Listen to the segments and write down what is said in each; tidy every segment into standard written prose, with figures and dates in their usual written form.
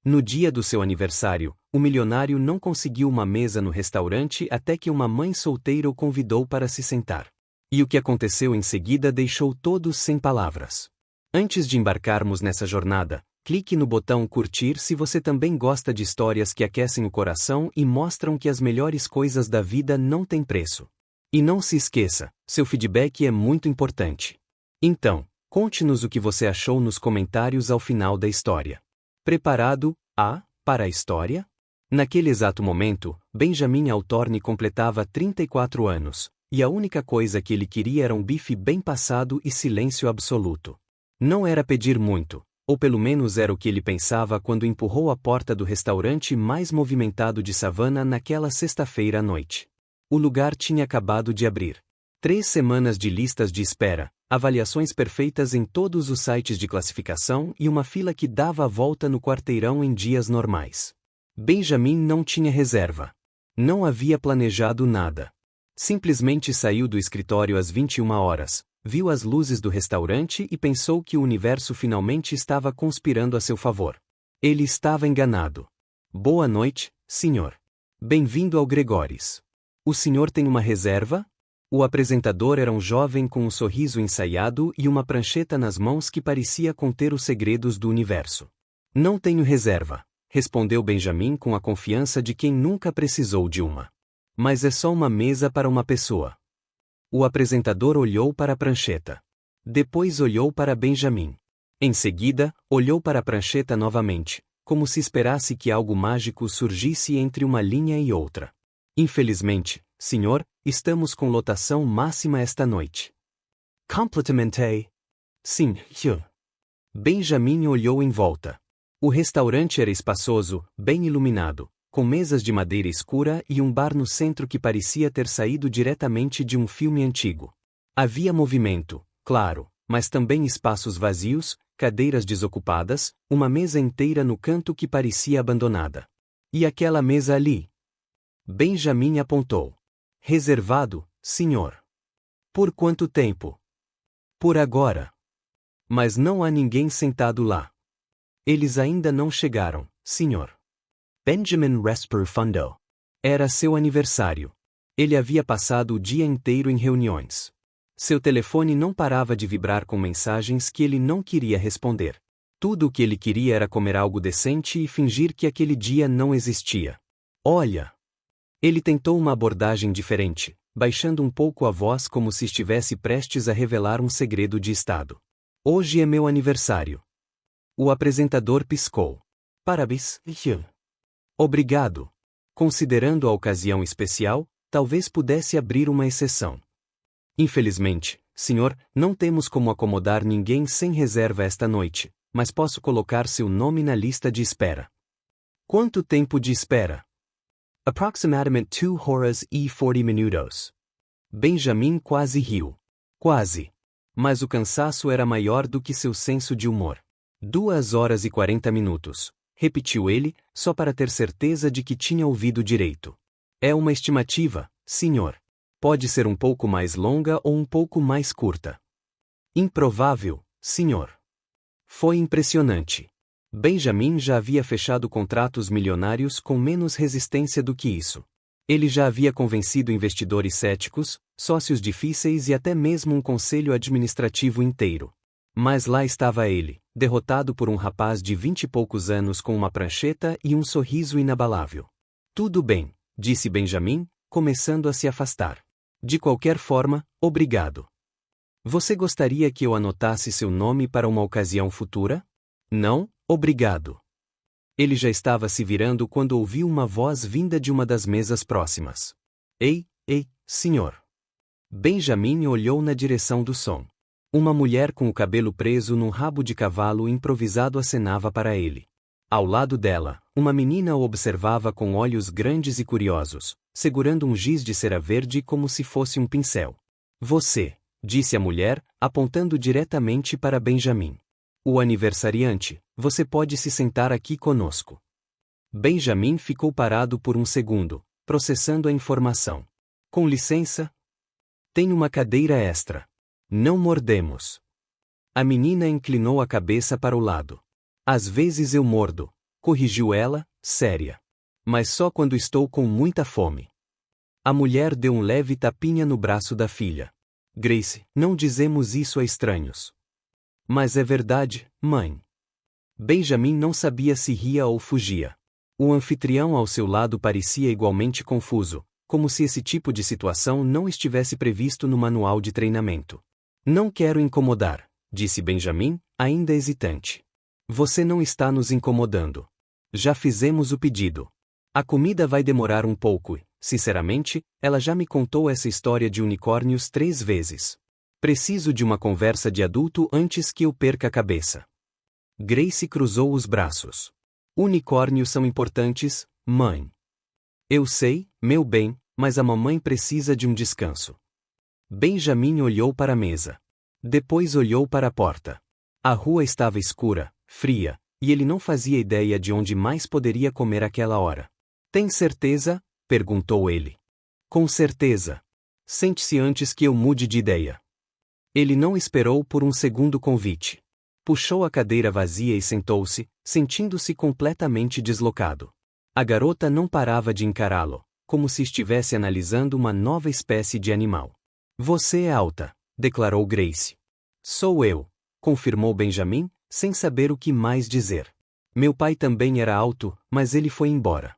No dia do seu aniversário, o milionário não conseguiu uma mesa no restaurante até que uma mãe solteira o convidou para se sentar. E o que aconteceu em seguida deixou todos sem palavras. Antes de embarcarmos nessa jornada, clique no botão curtir se você também gosta de histórias que aquecem o coração e mostram que as melhores coisas da vida não têm preço. E não se esqueça, seu feedback é muito importante. Então, conte-nos o que você achou nos comentários ao final da história. Preparado, para a história? Naquele exato momento, Benjamin Altorne completava 34 anos, e a única coisa que ele queria era um bife bem passado e silêncio absoluto. Não era pedir muito, ou pelo menos era o que ele pensava quando empurrou a porta do restaurante mais movimentado de Savannah naquela sexta-feira à noite. O lugar tinha acabado de abrir. 3 semanas de listas de espera, avaliações perfeitas em todos os sites de classificação e uma fila que dava a volta no quarteirão em dias normais. Benjamin não tinha reserva. Não havia planejado nada. Simplesmente saiu do escritório às 21 horas, viu as luzes do restaurante e pensou que o universo finalmente estava conspirando a seu favor. Ele estava enganado. Boa noite, senhor. Bem-vindo ao Gregores. O senhor tem uma reserva? O apresentador era um jovem com um sorriso ensaiado e uma prancheta nas mãos que parecia conter os segredos do universo. Não tenho reserva, respondeu Benjamin com a confiança de quem nunca precisou de uma. Mas é só uma mesa para uma pessoa. O apresentador olhou para a prancheta. Depois olhou para Benjamin. Em seguida, olhou para a prancheta novamente, como se esperasse que algo mágico surgisse entre uma linha e outra. Infelizmente, senhor, estamos com lotação máxima esta noite. Completamente. Sim, senhor. Benjamin olhou em volta. O restaurante era espaçoso, bem iluminado, com mesas de madeira escura e um bar no centro que parecia ter saído diretamente de um filme antigo. Havia movimento, claro, mas também espaços vazios, cadeiras desocupadas, uma mesa inteira no canto que parecia abandonada. E aquela mesa ali? Benjamin apontou. Reservado, senhor. Por quanto tempo? Por agora. Mas não há ninguém sentado lá. Eles ainda não chegaram, senhor. Benjamin respondeu. Era seu aniversário. Ele havia passado o dia inteiro em reuniões. Seu telefone não parava de vibrar com mensagens que ele não queria responder. Tudo o que ele queria era comer algo decente e fingir que aquele dia não existia. Olha! Ele tentou uma abordagem diferente, baixando um pouco a voz como se estivesse prestes a revelar um segredo de estado. Hoje é meu aniversário. O apresentador piscou. Parabéns, senhor. Obrigado. Considerando a ocasião especial, talvez pudesse abrir uma exceção. Infelizmente, senhor, não temos como acomodar ninguém sem reserva esta noite, mas posso colocar seu nome na lista de espera. Quanto tempo de espera? Aproximadamente 2 horas e 40 minutos. Benjamin quase riu. Quase. Mas o cansaço era maior do que seu senso de humor. 2 horas e 40 minutos, repetiu ele, só para ter certeza de que tinha ouvido direito. É uma estimativa, senhor. Pode ser um pouco mais longa ou um pouco mais curta. Improvável, senhor. Foi impressionante. Benjamin já havia fechado contratos milionários com menos resistência do que isso. Ele já havia convencido investidores céticos, sócios difíceis e até mesmo um conselho administrativo inteiro. Mas lá estava ele, derrotado por um rapaz de 20 e poucos anos com uma prancheta e um sorriso inabalável. Tudo bem, disse Benjamin, começando a se afastar. De qualquer forma, obrigado. Você gostaria que eu anotasse seu nome para uma ocasião futura? Não, obrigado. Ele já estava se virando quando ouviu uma voz vinda de uma das mesas próximas. Ei, senhor. Benjamin olhou na direção do som. Uma mulher com o cabelo preso num rabo de cavalo improvisado acenava para ele. Ao lado dela, uma menina o observava com olhos grandes e curiosos, segurando um giz de cera verde como se fosse um pincel. Você, disse a mulher, apontando diretamente para Benjamin. O aniversariante, você pode se sentar aqui conosco. Benjamin ficou parado por um segundo, processando a informação. Com licença? Tem uma cadeira extra. Não mordemos. A menina inclinou a cabeça para o lado. Às vezes eu mordo, corrigiu ela, séria. Mas só quando estou com muita fome. A mulher deu um leve tapinha no braço da filha. Grace, não dizemos isso a estranhos. Mas é verdade, mãe. Benjamin não sabia se ria ou fugia. O anfitrião ao seu lado parecia igualmente confuso, como se esse tipo de situação não estivesse previsto no manual de treinamento. Não quero incomodar, disse Benjamin, ainda hesitante. Você não está nos incomodando. Já fizemos o pedido. A comida vai demorar um pouco e, sinceramente, ela já me contou essa história de unicórnios 3 vezes. Preciso de uma conversa de adulto antes que eu perca a cabeça. Grace cruzou os braços. Unicórnios são importantes, mãe. Eu sei, meu bem, mas a mamãe precisa de um descanso. Benjamin olhou para a mesa. Depois olhou para a porta. A rua estava escura, fria, e ele não fazia ideia de onde mais poderia comer aquela hora. Tem certeza? Perguntou ele. Com certeza. Sente-se antes que eu mude de ideia. Ele não esperou por um segundo convite. Puxou a cadeira vazia e sentou-se, sentindo-se completamente deslocado. A garota não parava de encará-lo, como se estivesse analisando uma nova espécie de animal. Você é alta, declarou Grace. Sou eu, confirmou Benjamin, sem saber o que mais dizer. Meu pai também era alto, mas ele foi embora.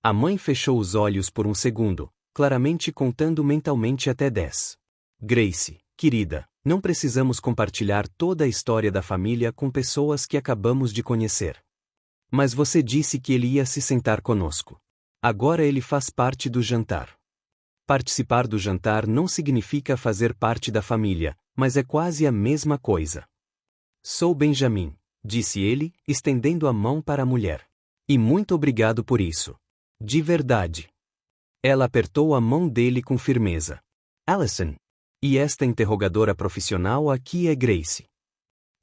A mãe fechou os olhos por um segundo, claramente contando mentalmente até 10. Grace, querida, não precisamos compartilhar toda a história da família com pessoas que acabamos de conhecer. Mas você disse que ele ia se sentar conosco. Agora ele faz parte do jantar. Participar do jantar não significa fazer parte da família, mas é quase a mesma coisa. Sou Benjamin, disse ele, estendendo a mão para a mulher. E muito obrigado por isso. De verdade. Ela apertou a mão dele com firmeza. Allison. E esta interrogadora profissional aqui é Grace.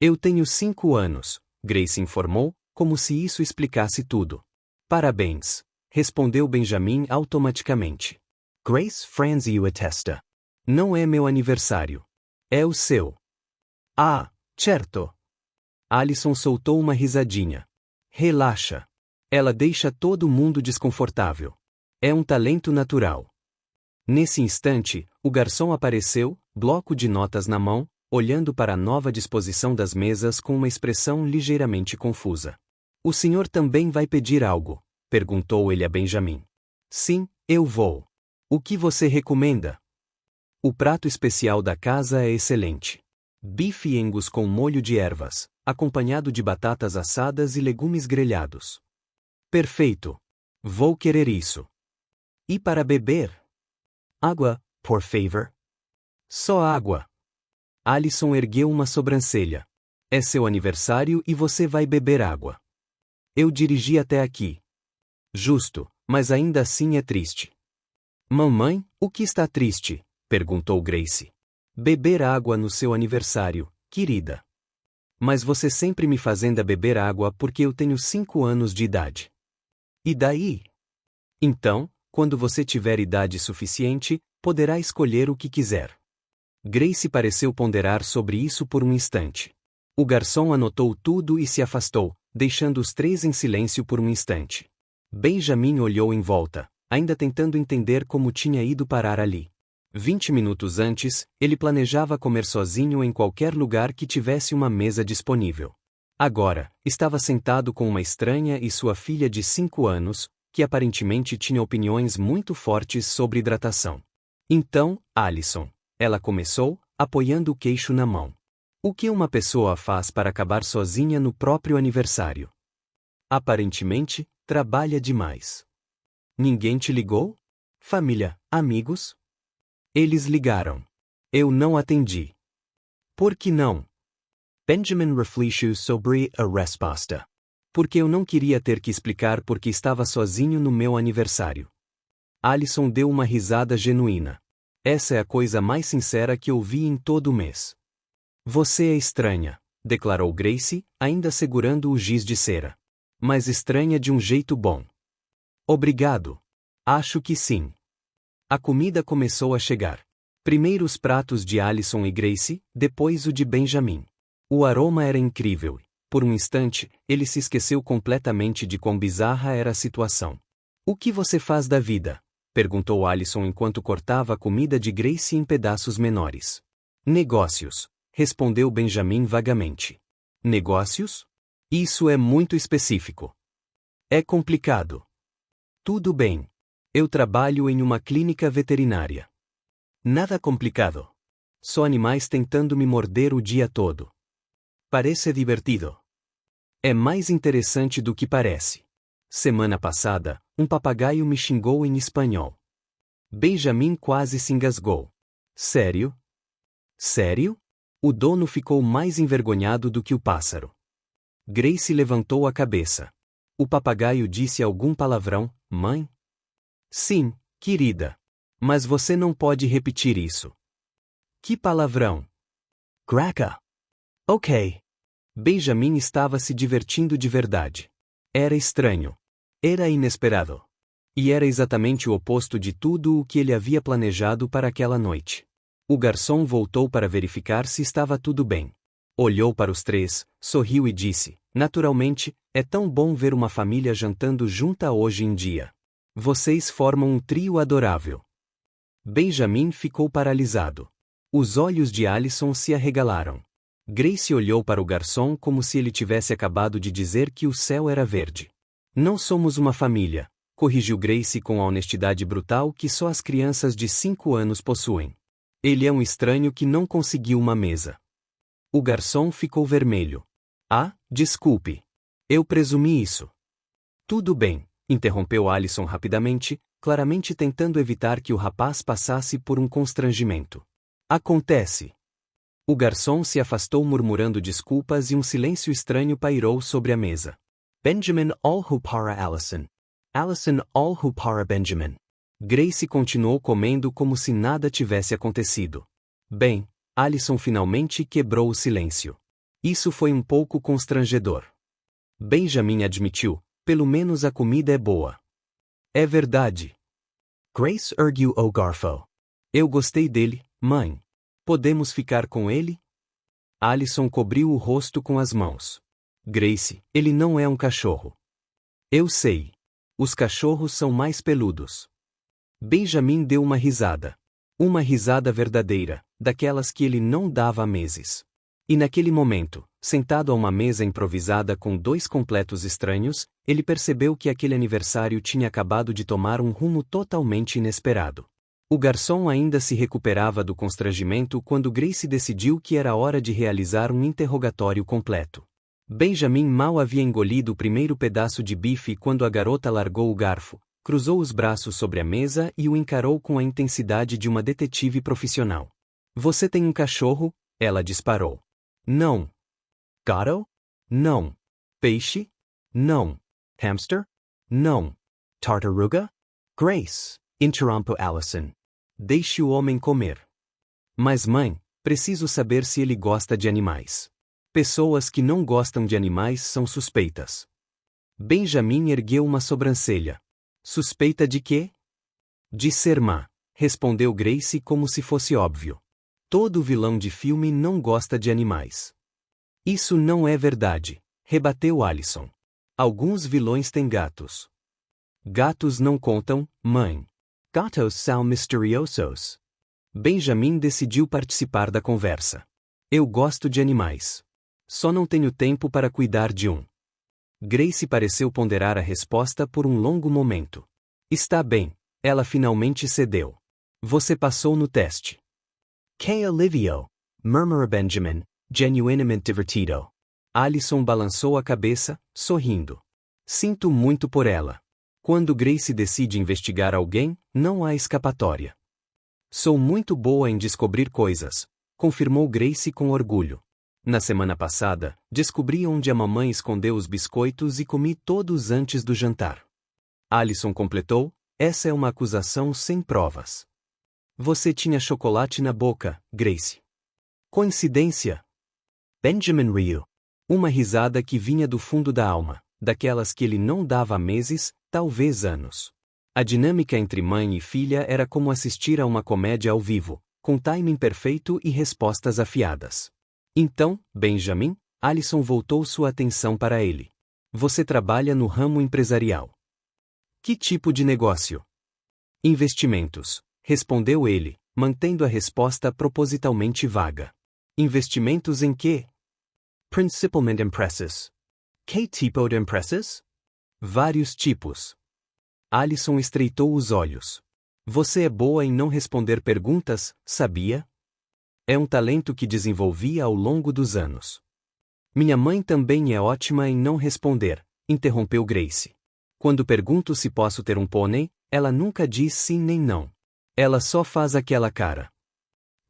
Eu tenho 5 anos, Grace informou, como se isso explicasse tudo. Parabéns, respondeu Benjamin automaticamente. Grace franziu a testa. Não é meu aniversário. É o seu. Ah, certo. Allison soltou uma risadinha. Relaxa. Ela deixa todo mundo desconfortável. É um talento natural. Nesse instante, o garçom apareceu, bloco de notas na mão, olhando para a nova disposição das mesas com uma expressão ligeiramente confusa. O senhor também vai pedir algo? Perguntou ele a Benjamin. Sim, eu vou. O que você recomenda? O prato especial da casa é excelente. Bife Angus com molho de ervas, acompanhado de batatas assadas e legumes grelhados. Perfeito. Vou querer isso. E para beber? Água, por favor. Só água. Allison ergueu uma sobrancelha. É seu aniversário e você vai beber água. Eu dirigi até aqui. Justo, mas ainda assim é triste. Mamãe, o que está triste? Perguntou Grace. Beber água no seu aniversário, querida. Mas você sempre me fazendo beber água porque eu tenho 5 anos de idade. E daí? Então, quando você tiver idade suficiente, poderá escolher o que quiser. Grace pareceu ponderar sobre isso por um instante. O garçom anotou tudo e se afastou, deixando os 3 em silêncio por um instante. Benjamin olhou em volta, ainda tentando entender como tinha ido parar ali. 20 minutos antes, ele planejava comer sozinho em qualquer lugar que tivesse uma mesa disponível. Agora, estava sentado com uma estranha e sua filha de 5 anos, que aparentemente tinha opiniões muito fortes sobre hidratação. Então, Allison, ela começou, apoiando o queixo na mão. O que uma pessoa faz para acabar sozinha no próprio aniversário? Aparentemente, trabalha demais. Ninguém te ligou? Família, amigos? Eles ligaram. Eu não atendi. Por que não? Benjamin refletiu sobre a resposta. Porque eu não queria ter que explicar porque estava sozinho no meu aniversário. Allison deu uma risada genuína. Essa é a coisa mais sincera que ouvi em todo o mês. Você é estranha, declarou Grace, ainda segurando o giz de cera. Mas estranha de um jeito bom. Obrigado. Acho que sim. A comida começou a chegar. Primeiro os pratos de Allison e Grace, depois o de Benjamin. O aroma era incrível. Por um instante, ele se esqueceu completamente de quão bizarra era a situação. O que você faz da vida? Perguntou Allison enquanto cortava a comida de Grace em pedaços menores. Negócios, respondeu Benjamin vagamente. Negócios? Isso é muito específico. É complicado. Tudo bem. Eu trabalho em uma clínica veterinária. Nada complicado. Só animais tentando me morder o dia todo. Parece divertido. É mais interessante do que parece. Semana passada, um papagaio me xingou em espanhol. Benjamin quase se engasgou. Sério? Sério? O dono ficou mais envergonhado do que o pássaro. Grace levantou a cabeça. O papagaio disse algum palavrão, mãe? Sim, querida. Mas você não pode repetir isso. Que palavrão? Cracker. Ok. Benjamin estava se divertindo de verdade. Era estranho. Era inesperado. E era exatamente o oposto de tudo o que ele havia planejado para aquela noite. O garçom voltou para verificar se estava tudo bem. Olhou para os três, sorriu e disse, naturalmente, é tão bom ver uma família jantando junta hoje em dia. Vocês formam um trio adorável. Benjamin ficou paralisado. Os olhos de Allison se arregalaram. Grace olhou para o garçom como se ele tivesse acabado de dizer que o céu era verde. Não somos uma família, corrigiu Grace com a honestidade brutal que só as crianças de 5 anos possuem. Ele é um estranho que não conseguiu uma mesa. O garçom ficou vermelho. Ah, desculpe. Eu presumi isso. Tudo bem, interrompeu Allison rapidamente, claramente tentando evitar que o rapaz passasse por um constrangimento. Acontece. O garçom se afastou murmurando desculpas e um silêncio estranho pairou sobre a mesa. Benjamin olhou para Allison. Allison olhou para Benjamin. Grace continuou comendo como se nada tivesse acontecido. Bem, Allison finalmente quebrou o silêncio. Isso foi um pouco constrangedor. Benjamin admitiu, pelo menos a comida é boa. É verdade. Grace ergueu o garfo. Eu gostei dele, mãe. Podemos ficar com ele? Allison cobriu o rosto com as mãos. Grace, ele não é um cachorro. Eu sei. Os cachorros são mais peludos. Benjamin deu uma risada. Uma risada verdadeira, daquelas que ele não dava há meses. E naquele momento, sentado a uma mesa improvisada com 2 completos estranhos, ele percebeu que aquele aniversário tinha acabado de tomar um rumo totalmente inesperado. O garçom ainda se recuperava do constrangimento quando Grace decidiu que era hora de realizar um interrogatório completo. Benjamin mal havia engolido o primeiro pedaço de bife quando a garota largou o garfo, cruzou os braços sobre a mesa e o encarou com a intensidade de uma detetive profissional. Você tem um cachorro? Ela disparou. Não. Gato? Não. Peixe? Não. Hamster? Não. Tartaruga? Grace, interrompeu Allison. Deixe o homem comer. Mas mãe, preciso saber se ele gosta de animais. Pessoas que não gostam de animais são suspeitas. Benjamin ergueu uma sobrancelha. Suspeita de quê? De ser má, respondeu Grace como se fosse óbvio. Todo vilão de filme não gosta de animais. Isso não é verdade, rebateu Allison. Alguns vilões têm gatos. Gatos não contam, mãe. Gatos são misteriosos. Benjamin decidiu participar da conversa. Eu gosto de animais. Só não tenho tempo para cuidar de um. Grace pareceu ponderar a resposta por um longo momento. Está bem, ela finalmente cedeu. Você passou no teste. Que alívio, murmurou Benjamin, genuinamente divertido. Allison balançou a cabeça, sorrindo. Sinto muito por ela. Quando Grace decide investigar alguém, não há escapatória. Sou muito boa em descobrir coisas, confirmou Grace com orgulho. Na semana passada, descobri onde a mamãe escondeu os biscoitos e comi todos antes do jantar. Allison completou, essa é uma acusação sem provas. Você tinha chocolate na boca, Grace. Coincidência? Benjamin riu. Uma risada que vinha do fundo da alma, daquelas que ele não dava há meses, talvez anos. A dinâmica entre mãe e filha era como assistir a uma comédia ao vivo, com timing perfeito e respostas afiadas. Então, Benjamin, Alison voltou sua atenção para ele. Você trabalha no ramo empresarial. Que tipo de negócio? Investimentos, respondeu ele, mantendo a resposta propositalmente vaga. Investimentos em quê? Principalment empresas. Que tipo de empresas? Vários tipos. Alison estreitou os olhos. Você é boa em não responder perguntas, sabia? É um talento que desenvolvi ao longo dos anos. Minha mãe também é ótima em não responder, interrompeu Grace. Quando pergunto se posso ter um pônei, ela nunca diz sim nem não. Ela só faz aquela cara.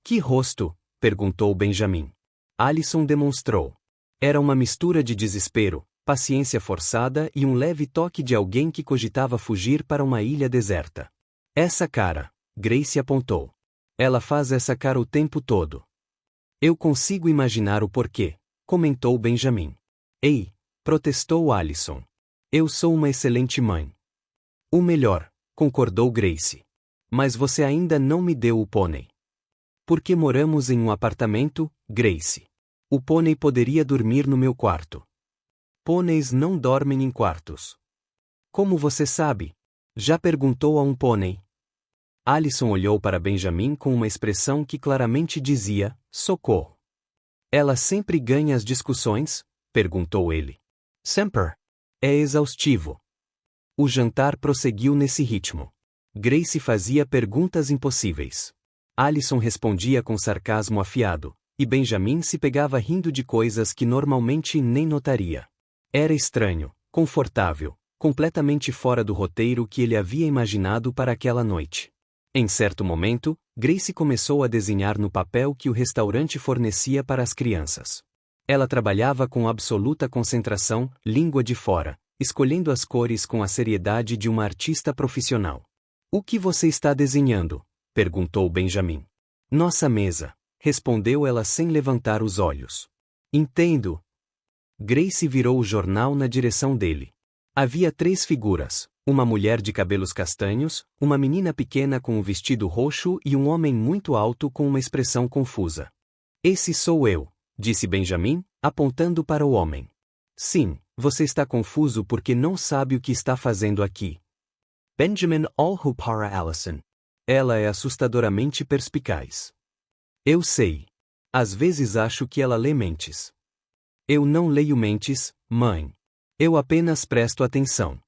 Que rosto? Perguntou Benjamin. Alison demonstrou. Era uma mistura de desespero, paciência forçada e um leve toque de alguém que cogitava fugir para uma ilha deserta. Essa cara, Grace apontou. Ela faz essa cara o tempo todo. Eu consigo imaginar o porquê, comentou Benjamin. Ei, protestou Alison. Eu sou uma excelente mãe. O melhor, concordou Grace. Mas você ainda não me deu o pônei. Porque moramos em um apartamento, Grace. O pônei poderia dormir no meu quarto. Pôneis não dormem em quartos. Como você sabe? Já perguntou a um pônei? Alison olhou para Benjamin com uma expressão que claramente dizia, socorro. Ela sempre ganha as discussões? Perguntou ele. Sempre. É exaustivo. O jantar prosseguiu nesse ritmo. Grace fazia perguntas impossíveis. Alison respondia com sarcasmo afiado, e Benjamin se pegava rindo de coisas que normalmente nem notaria. Era estranho, confortável, completamente fora do roteiro que ele havia imaginado para aquela noite. Em certo momento, Grace começou a desenhar no papel que o restaurante fornecia para as crianças. Ela trabalhava com absoluta concentração, língua de fora, escolhendo as cores com a seriedade de uma artista profissional. O que você está desenhando? Perguntou Benjamin. Nossa mesa, respondeu ela sem levantar os olhos. Entendo. Grace virou o jornal na direção dele. Havia 3 figuras, uma mulher de cabelos castanhos, uma menina pequena com um vestido roxo e um homem muito alto com uma expressão confusa. Esse sou eu, disse Benjamin, apontando para o homem. Sim, você está confuso porque não sabe o que está fazendo aqui. Benjamin olhou para Alison. Ela é assustadoramente perspicaz. Eu sei. Às vezes acho que ela lê mentes. Eu não leio mentes, mãe. Eu apenas presto atenção.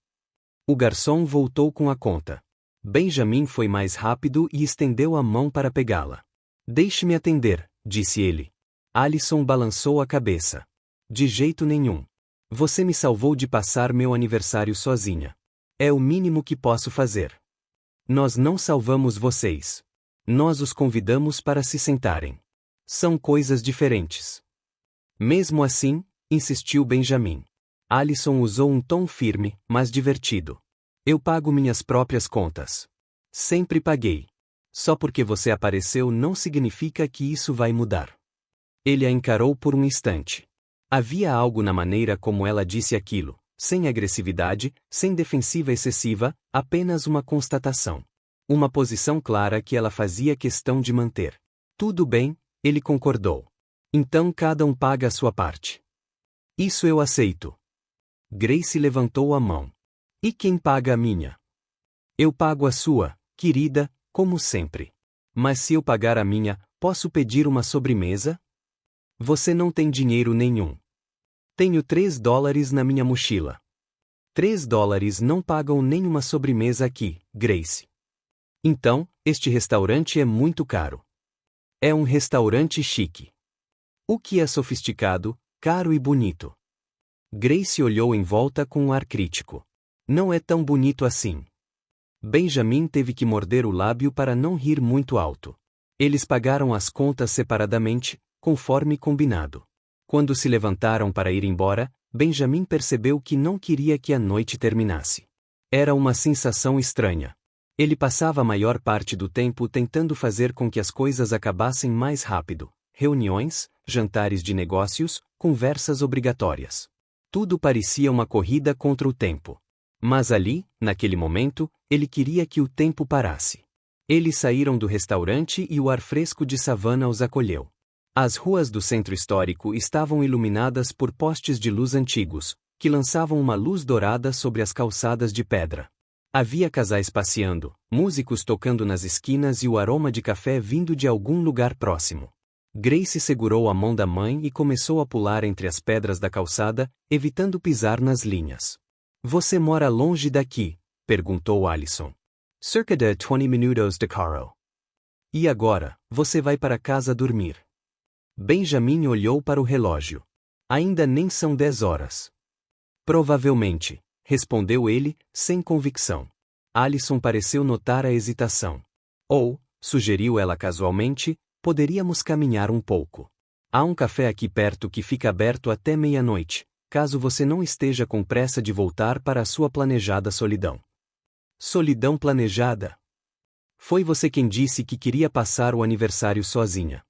O garçom voltou com a conta. Benjamin foi mais rápido e estendeu a mão para pegá-la. Deixe-me atender, disse ele. Alison balançou a cabeça. De jeito nenhum. Você me salvou de passar meu aniversário sozinha. É o mínimo que posso fazer. Nós não salvamos vocês. Nós os convidamos para se sentarem. São coisas diferentes. Mesmo assim, insistiu Benjamin. Alison usou um tom firme, mas divertido. Eu pago minhas próprias contas. Sempre paguei. Só porque você apareceu não significa que isso vai mudar. Ele a encarou por um instante. Havia algo na maneira como ela disse aquilo, sem agressividade, sem defensiva excessiva, apenas uma constatação. Uma posição clara que ela fazia questão de manter. Tudo bem, ele concordou. Então cada um paga a sua parte. Isso eu aceito. Grace levantou a mão. E quem paga a minha? Eu pago a sua, querida, como sempre. Mas se eu pagar a minha, posso pedir uma sobremesa? Você não tem dinheiro nenhum. Tenho $3 na minha mochila. $3 não pagam nenhuma sobremesa aqui, Grace. Então, este restaurante é muito caro. É um restaurante chique. O que é sofisticado, caro e bonito? Grace olhou em volta com um ar crítico. Não é tão bonito assim. Benjamin teve que morder o lábio para não rir muito alto. Eles pagaram as contas separadamente, conforme combinado. Quando se levantaram para ir embora, Benjamin percebeu que não queria que a noite terminasse. Era uma sensação estranha. Ele passava a maior parte do tempo tentando fazer com que as coisas acabassem mais rápido. Reuniões, jantares de negócios, conversas obrigatórias. Tudo parecia uma corrida contra o tempo. Mas ali, naquele momento, ele queria que o tempo parasse. Eles saíram do restaurante e o ar fresco de Savannah os acolheu. As ruas do centro histórico estavam iluminadas por postes de luz antigos, que lançavam uma luz dourada sobre as calçadas de pedra. Havia casais passeando, músicos tocando nas esquinas e o aroma de café vindo de algum lugar próximo. Grace segurou a mão da mãe e começou a pular entre as pedras da calçada, evitando pisar nas linhas. Você mora longe daqui? Perguntou Alison. Cerca de 20 minutos de carro. E agora, você vai para casa dormir? Benjamin olhou para o relógio. Ainda nem são 10 horas. Provavelmente, respondeu ele, sem convicção. Alison pareceu notar a hesitação. Ou, sugeriu ela casualmente, poderíamos caminhar um pouco. Há um café aqui perto que fica aberto até meia-noite, caso você não esteja com pressa de voltar para a sua planejada solidão. Solidão planejada? Foi você quem disse que queria passar o aniversário sozinha.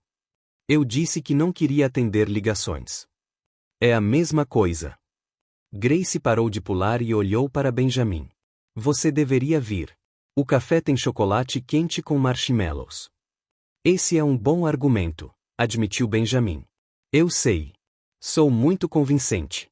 Eu disse que não queria atender ligações. É a mesma coisa. Grace parou de pular e olhou para Benjamin. Você deveria vir. O café tem chocolate quente com marshmallows. Esse é um bom argumento, admitiu Benjamin. Eu sei. Sou muito convincente.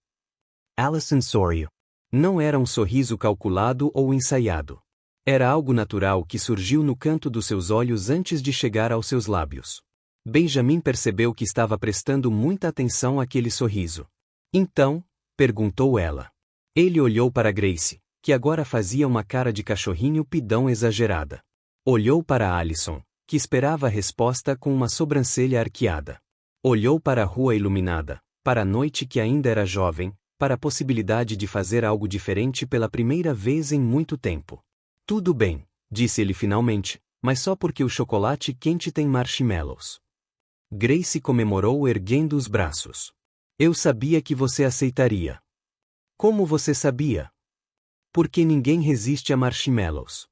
Alison sorriu. Não era um sorriso calculado ou ensaiado. Era algo natural que surgiu no canto dos seus olhos antes de chegar aos seus lábios. Benjamin percebeu que estava prestando muita atenção àquele sorriso. Então, perguntou ela. Ele olhou para Grace, que agora fazia uma cara de cachorrinho pidão exagerada. Olhou para Alison, que esperava a resposta com uma sobrancelha arqueada. Olhou para a rua iluminada, para a noite que ainda era jovem, para a possibilidade de fazer algo diferente pela primeira vez em muito tempo. Tudo bem, disse ele finalmente, mas só porque o chocolate quente tem marshmallows. Grace comemorou erguendo os braços. Eu sabia que você aceitaria. Como você sabia? Porque ninguém resiste a marshmallows.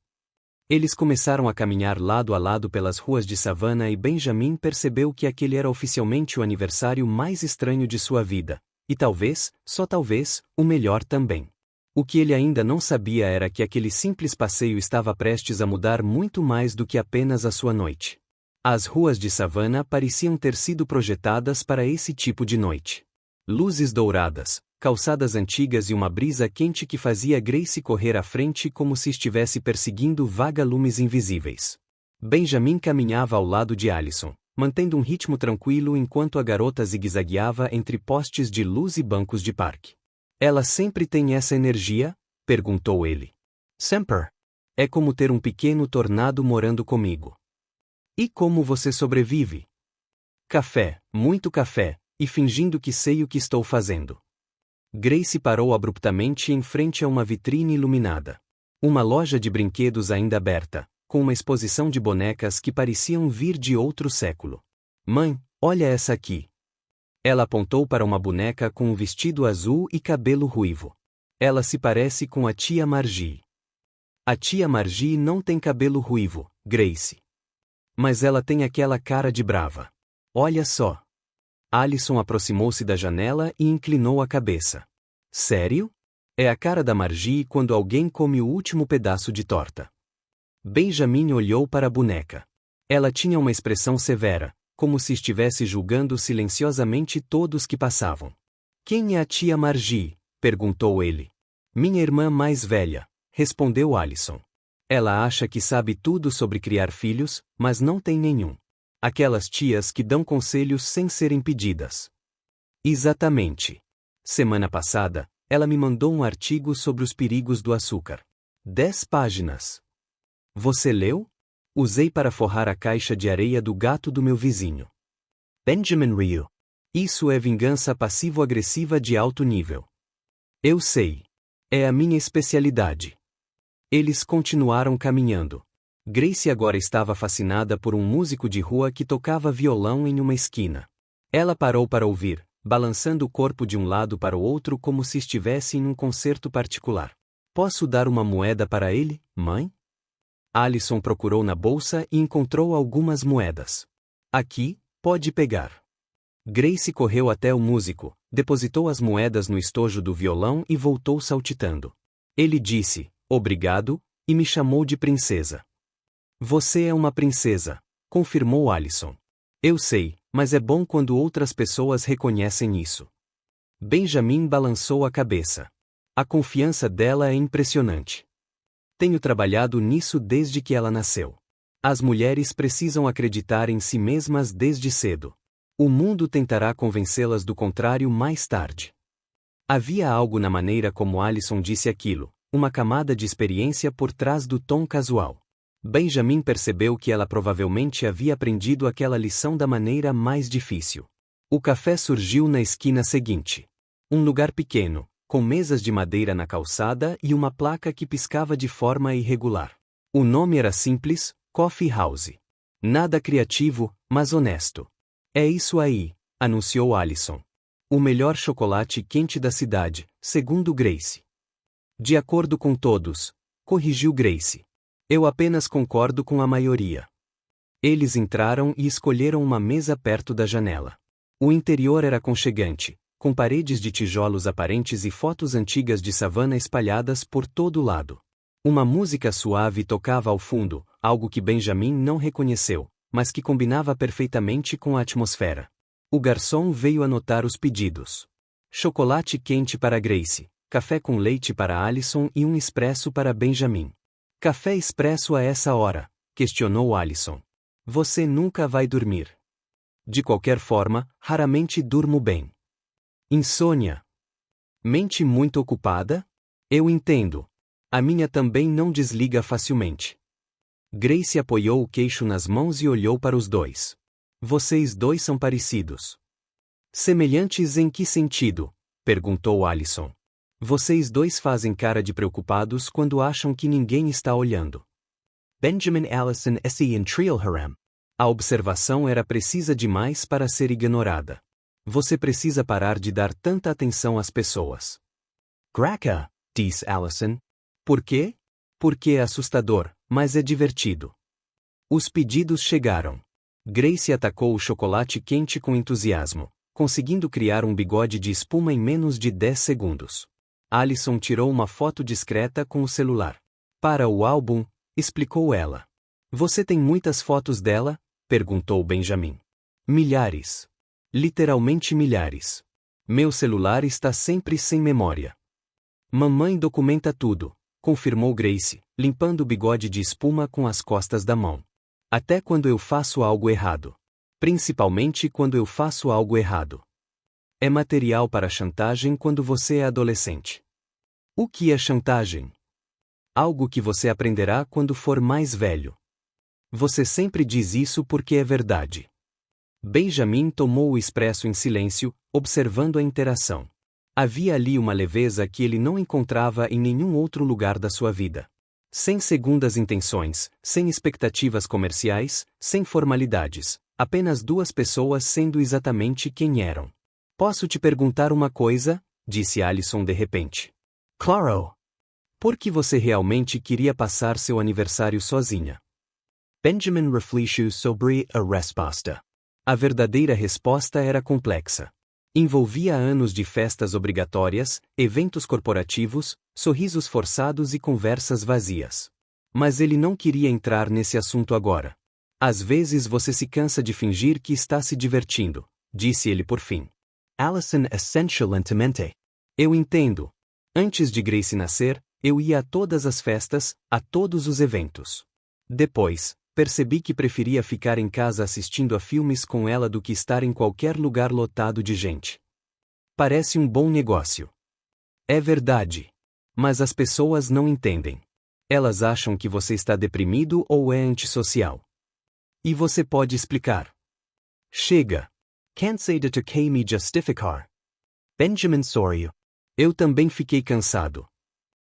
Eles começaram a caminhar lado a lado pelas ruas de Savannah e Benjamin percebeu que aquele era oficialmente o aniversário mais estranho de sua vida, e talvez, só talvez, o melhor também. O que ele ainda não sabia era que aquele simples passeio estava prestes a mudar muito mais do que apenas a sua noite. As ruas de Savannah pareciam ter sido projetadas para esse tipo de noite. Luzes douradas, calçadas antigas e uma brisa quente que fazia Grace correr à frente como se estivesse perseguindo vagalumes invisíveis. Benjamin caminhava ao lado de Alison, mantendo um ritmo tranquilo enquanto a garota zigue-zagueava entre postes de luz e bancos de parque. Ela sempre tem essa energia? Perguntou ele. Sempre. É como ter um pequeno tornado morando comigo. E como você sobrevive? Café, muito café, e fingindo que sei o que estou fazendo. Grace parou abruptamente em frente a uma vitrine iluminada. Uma loja de brinquedos ainda aberta, com uma exposição de bonecas que pareciam vir de outro século. Mãe, olha essa aqui. Ela apontou para uma boneca com um vestido azul e cabelo ruivo. Ela se parece com a tia Margie. A tia Margie não tem cabelo ruivo, Grace. Mas ela tem aquela cara de brava. Olha só. Alison aproximou-se da janela e inclinou a cabeça. Sério? É a cara da Margie quando alguém come o último pedaço de torta. Benjamin olhou para a boneca. Ela tinha uma expressão severa, como se estivesse julgando silenciosamente todos que passavam. Quem é a tia Margie? Perguntou ele. Minha irmã mais velha, respondeu Alison. Ela acha que sabe tudo sobre criar filhos, mas não tem nenhum. Aquelas tias que dão conselhos sem serem pedidas. Exatamente. Semana passada, ela me mandou um artigo sobre os perigos do açúcar. 10 páginas. Você leu? Usei para forrar a caixa de areia do gato do meu vizinho. Benjamin riu. Isso é vingança passivo-agressiva de alto nível. Eu sei. É a minha especialidade. Eles continuaram caminhando. Grace agora estava fascinada por um músico de rua que tocava violão em uma esquina. Ela parou para ouvir, balançando o corpo de um lado para o outro como se estivesse em um concerto particular. Posso dar uma moeda para ele, mãe? Alison procurou na bolsa e encontrou algumas moedas. Aqui, pode pegar. Grace correu até o músico, depositou as moedas no estojo do violão e voltou saltitando. Ele disse, obrigado, e me chamou de princesa. Você é uma princesa, confirmou Alison. Eu sei, mas é bom quando outras pessoas reconhecem isso. Benjamin balançou a cabeça. A confiança dela é impressionante. Tenho trabalhado nisso desde que ela nasceu. As mulheres precisam acreditar em si mesmas desde cedo. O mundo tentará convencê-las do contrário mais tarde. Havia algo na maneira como Allison disse aquilo, uma camada de experiência por trás do tom casual. Benjamin percebeu que ela provavelmente havia aprendido aquela lição da maneira mais difícil. O café surgiu na esquina seguinte. Um lugar pequeno, com mesas de madeira na calçada e uma placa que piscava de forma irregular. O nome era simples, Coffee House. Nada criativo, mas honesto. É isso aí, anunciou Allison. O melhor chocolate quente da cidade, segundo Grace. De acordo com todos, corrigiu Grace. Eu apenas concordo com a maioria. Eles entraram e escolheram uma mesa perto da janela. O interior era aconchegante, com paredes de tijolos aparentes e fotos antigas de savana espalhadas por todo lado. Uma música suave tocava ao fundo, algo que Benjamin não reconheceu, mas que combinava perfeitamente com a atmosfera. O garçom veio anotar os pedidos. Chocolate quente para Grace, café com leite para Allison e um expresso para Benjamin. Café expresso a essa hora? Questionou Allison. Você nunca vai dormir. De qualquer forma, raramente durmo bem. Insônia. Mente muito ocupada? Eu entendo. A minha também não desliga facilmente. Grace apoiou o queixo nas mãos e olhou para os dois. Vocês dois são parecidos. Semelhantes em que sentido? Perguntou Allison. Vocês dois fazem cara de preocupados quando acham que ninguém está olhando. Benjamin Allison S.E. Trial Haram. A observação era precisa demais para ser ignorada. Você precisa parar de dar tanta atenção às pessoas. Graca, disse Allison. Por quê? Porque é assustador, mas é divertido. Os pedidos chegaram. Grace atacou o chocolate quente com entusiasmo, conseguindo criar um bigode de espuma em menos de 10 segundos. Allison tirou uma foto discreta com o celular. Para o álbum, explicou ela. Você tem muitas fotos dela? Perguntou Benjamin. Milhares. Literalmente milhares. Meu celular está sempre sem memória. Mamãe documenta tudo, confirmou Grace, limpando o bigode de espuma com as costas da mão. Até quando eu faço algo errado. Principalmente quando eu faço algo errado. É material para chantagem quando você é adolescente. O que é chantagem? Algo que você aprenderá quando for mais velho. Você sempre diz isso porque é verdade. Benjamin tomou o expresso em silêncio, observando a interação. Havia ali uma leveza que ele não encontrava em nenhum outro lugar da sua vida. Sem segundas intenções, sem expectativas comerciais, sem formalidades, apenas duas pessoas sendo exatamente quem eram. Posso te perguntar uma coisa? Disse Allison de repente. Claro! Por que você realmente queria passar seu aniversário sozinha? Benjamin refletiu sobre a resposta. A verdadeira resposta era complexa. Envolvia anos de festas obrigatórias, eventos corporativos, sorrisos forçados e conversas vazias. Mas ele não queria entrar nesse assunto agora. Às vezes você se cansa de fingir que está se divertindo, disse ele por fim. Allison assentiu lentamente. Eu entendo. Antes de Grace nascer, eu ia a todas as festas, a todos os eventos. Depois, percebi que preferia ficar em casa assistindo a filmes com ela do que estar em qualquer lugar lotado de gente. Parece um bom negócio. É verdade. Mas as pessoas não entendem. Elas acham que você está deprimido ou é antissocial. E você pode explicar. Chega. Can't say that to me justificar. Benjamin sorriu. Eu também fiquei cansado.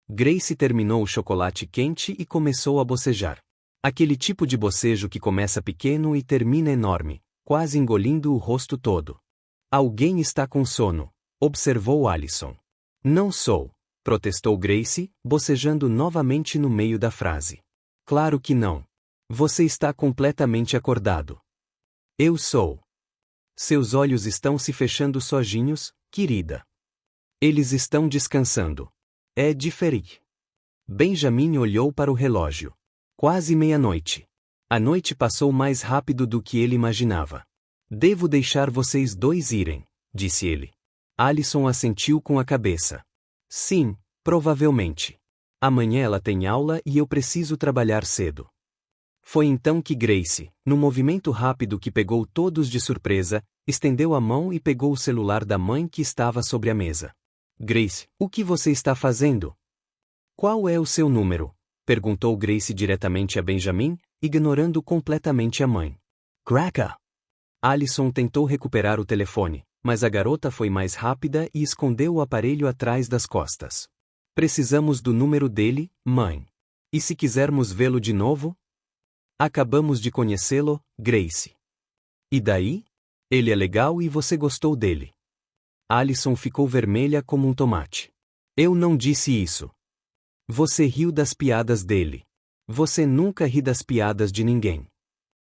Grace terminou o chocolate quente e começou a bocejar. Aquele tipo de bocejo que começa pequeno e termina enorme, quase engolindo o rosto todo. Alguém está com sono, observou Allison. Não sou, protestou Grace, bocejando novamente no meio da frase. Claro que não. Você está completamente acordado. Eu sou. Seus olhos estão se fechando sozinhos, querida. Eles estão descansando. É diferente. Benjamin olhou para o relógio. Quase meia-noite. A noite passou mais rápido do que ele imaginava. Devo deixar vocês dois irem, disse ele. Alison assentiu com a cabeça. Sim, provavelmente. Amanhã ela tem aula e eu preciso trabalhar cedo. Foi então que Grace, num movimento rápido que pegou todos de surpresa, estendeu a mão e pegou o celular da mãe que estava sobre a mesa. Grace, o que você está fazendo? Qual é o seu número? Perguntou Grace diretamente a Benjamin, ignorando completamente a mãe. Cracker! Alison tentou recuperar o telefone, mas a garota foi mais rápida e escondeu o aparelho atrás das costas. Precisamos do número dele, mãe. E se quisermos vê-lo de novo? Acabamos de conhecê-lo, Grace. E daí? Ele é legal e você gostou dele. Alison ficou vermelha como um tomate. Eu não disse isso. Você riu das piadas dele. Você nunca ri das piadas de ninguém.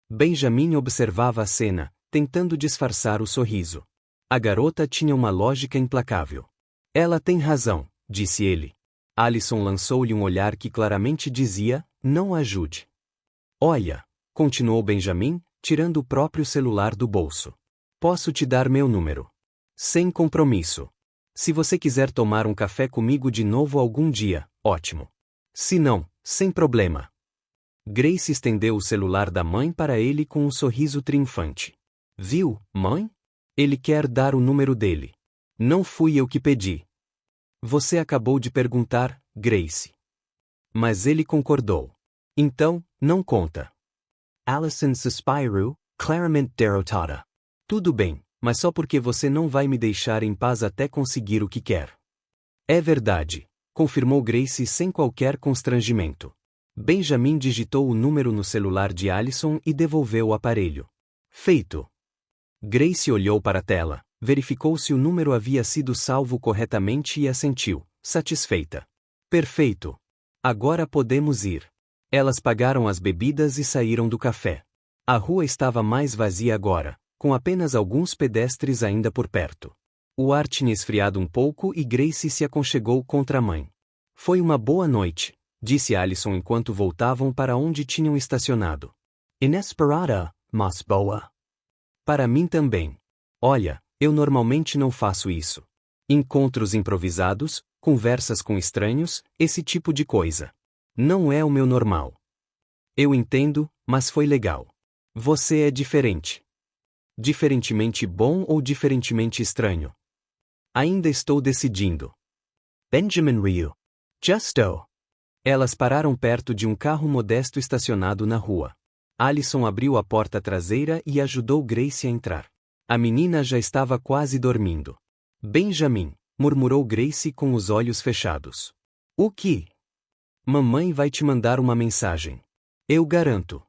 Benjamin observava a cena, tentando disfarçar o sorriso. A garota tinha uma lógica implacável. Ela tem razão, disse ele. Alison lançou-lhe um olhar que claramente dizia, não ajude. Olha, continuou Benjamin, tirando o próprio celular do bolso. Posso te dar meu número. Sem compromisso. Se você quiser tomar um café comigo de novo algum dia, ótimo. Se não, sem problema. Grace estendeu o celular da mãe para ele com um sorriso triunfante. Viu, mãe? Ele quer dar o número dele. Não fui eu que pedi. Você acabou de perguntar, Grace. Mas ele concordou. Então, não conta. Alison suspirou, claramente derrotada. Tudo bem, mas só porque você não vai me deixar em paz até conseguir o que quer. É verdade, confirmou Grace sem qualquer constrangimento. Benjamin digitou o número no celular de Alison e devolveu o aparelho. Feito. Grace olhou para a tela, verificou se o número havia sido salvo corretamente e assentiu, satisfeita. Perfeito. Agora podemos ir. Elas pagaram as bebidas e saíram do café. A rua estava mais vazia agora, com apenas alguns pedestres ainda por perto. O ar tinha esfriado um pouco e Grace se aconchegou contra a mãe. Foi uma boa noite, disse Alison enquanto voltavam para onde tinham estacionado. Inesperada, mas boa. Para mim também. Olha, eu normalmente não faço isso. Encontros improvisados, conversas com estranhos, esse tipo de coisa. Não é o meu normal. Eu entendo, mas foi legal. Você é diferente. Diferentemente bom ou diferentemente estranho? Ainda estou decidindo. Benjamin riu. Justo. Elas pararam perto de um carro modesto estacionado na rua. Alison abriu a porta traseira e ajudou Grace a entrar. A menina já estava quase dormindo. Benjamin, murmurou Grace com os olhos fechados. O que? Mamãe vai te mandar uma mensagem. Eu garanto.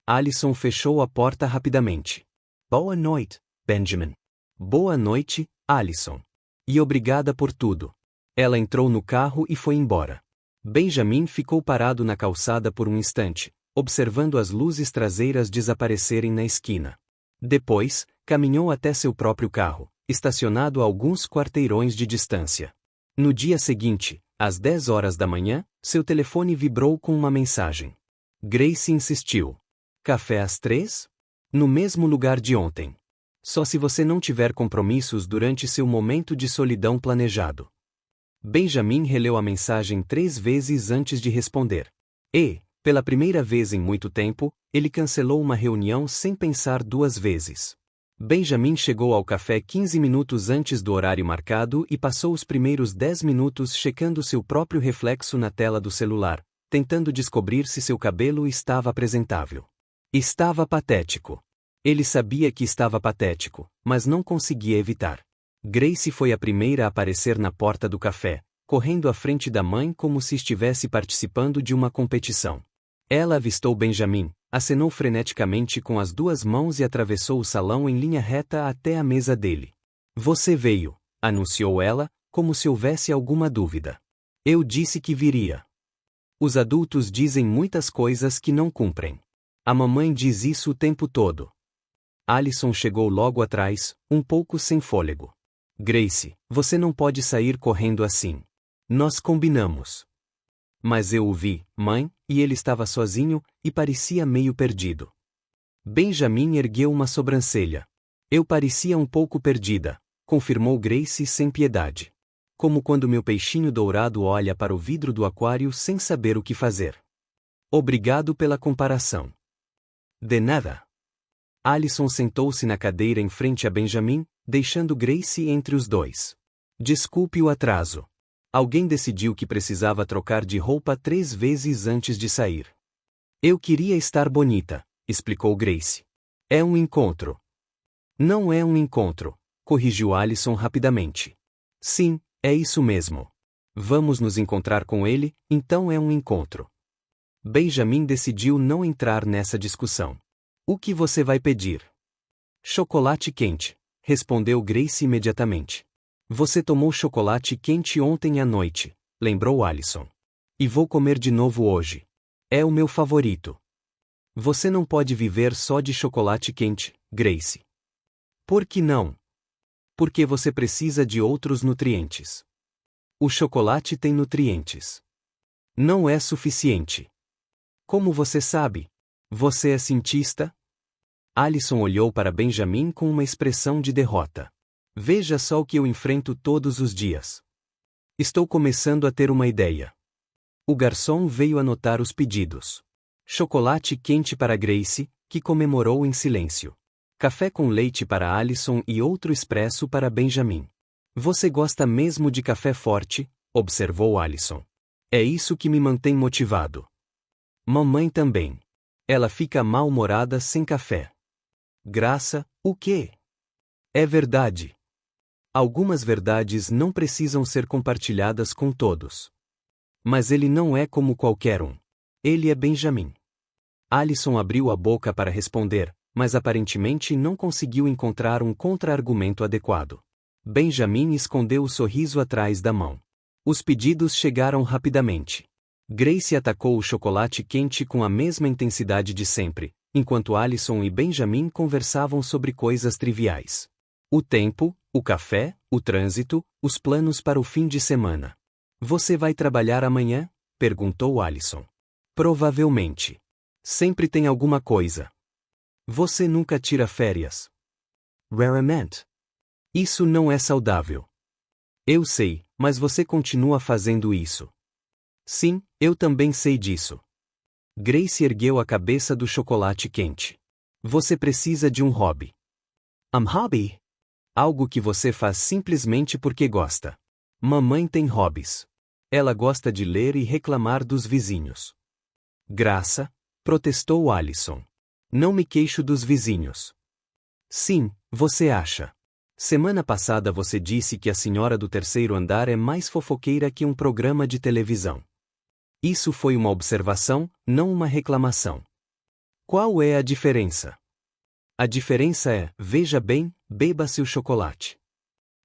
Alison fechou a porta rapidamente. Boa noite, Benjamin. Boa noite, Alison. E obrigada por tudo. Ela entrou no carro e foi embora. Benjamin ficou parado na calçada por um instante, observando as luzes traseiras desaparecerem na esquina. Depois, caminhou até seu próprio carro, estacionado a alguns quarteirões de distância. No dia seguinte, às 10 horas da manhã, seu telefone vibrou com uma mensagem. Grace insistiu. Café às 3? No mesmo lugar de ontem. Só se você não tiver compromissos durante seu momento de solidão planejado. Benjamin releu a mensagem 3 vezes antes de responder. E, pela primeira vez em muito tempo, ele cancelou uma reunião sem pensar 2 vezes. Benjamin chegou ao café 15 minutos antes do horário marcado e passou os primeiros 10 minutos checando seu próprio reflexo na tela do celular, tentando descobrir se seu cabelo estava apresentável. Estava patético. Ele sabia que estava patético, mas não conseguia evitar. Grace foi a primeira a aparecer na porta do café, correndo à frente da mãe como se estivesse participando de uma competição. Ela avistou Benjamin, acenou freneticamente com as 2 mãos e atravessou o salão em linha reta até a mesa dele. Você veio, anunciou ela, como se houvesse alguma dúvida. Eu disse que viria. Os adultos dizem muitas coisas que não cumprem. A mamãe diz isso o tempo todo. Alison chegou logo atrás, um pouco sem fôlego. Grace, você não pode sair correndo assim. Nós combinamos. Mas eu o vi, mãe, e ele estava sozinho, e parecia meio perdido. Benjamin ergueu uma sobrancelha. Eu parecia um pouco perdida, confirmou Grace sem piedade. Como quando meu peixinho dourado olha para o vidro do aquário sem saber o que fazer. Obrigado pela comparação. De nada. Allison sentou-se na cadeira em frente a Benjamin, deixando Grace entre os dois. Desculpe o atraso. Alguém decidiu que precisava trocar de roupa 3 vezes antes de sair. Eu queria estar bonita, explicou Grace. É um encontro. Não é um encontro, corrigiu Allison rapidamente. Sim, é isso mesmo. Vamos nos encontrar com ele, então é um encontro. Benjamin decidiu não entrar nessa discussão. O que você vai pedir? Chocolate quente, respondeu Grace imediatamente. Você tomou chocolate quente ontem à noite, lembrou Allison. E vou comer de novo hoje. É o meu favorito. Você não pode viver só de chocolate quente, Grace. Por que não? Porque você precisa de outros nutrientes. O chocolate tem nutrientes. Não é suficiente. Como você sabe? Você é cientista? Allison olhou para Benjamin com uma expressão de derrota. Veja só o que eu enfrento todos os dias. Estou começando a ter uma ideia. O garçom veio anotar os pedidos. Chocolate quente para Grace, que comemorou em silêncio. Café com leite para Allison e outro expresso para Benjamin. Você gosta mesmo de café forte? Observou Allison. É isso que me mantém motivado. Mamãe também. Ela fica mal-humorada sem café. Graça, o quê? É verdade. Algumas verdades não precisam ser compartilhadas com todos. Mas ele não é como qualquer um. Ele é Benjamin. Allison abriu a boca para responder, mas aparentemente não conseguiu encontrar um contra-argumento adequado. Benjamin escondeu o sorriso atrás da mão. Os pedidos chegaram rapidamente. Grace atacou o chocolate quente com a mesma intensidade de sempre, enquanto Allison e Benjamin conversavam sobre coisas triviais. O tempo, o café, o trânsito, os planos para o fim de semana. Você vai trabalhar amanhã? Perguntou Allison. Provavelmente. Sempre tem alguma coisa. Você nunca tira férias. Raramente. Isso não é saudável. Eu sei, mas você continua fazendo isso. Sim, eu também sei disso. Grace ergueu a cabeça do chocolate quente. Você precisa de um hobby. Hobby? Algo que você faz simplesmente porque gosta. Mamãe tem hobbies. Ela gosta de ler e reclamar dos vizinhos. Graça, protestou Allison. Não me queixo dos vizinhos. Sim, você acha. Semana passada você disse que a senhora do terceiro andar é mais fofoqueira que um programa de televisão. Isso foi uma observação, não uma reclamação. Qual é a diferença? A diferença é, veja bem, beba seu chocolate.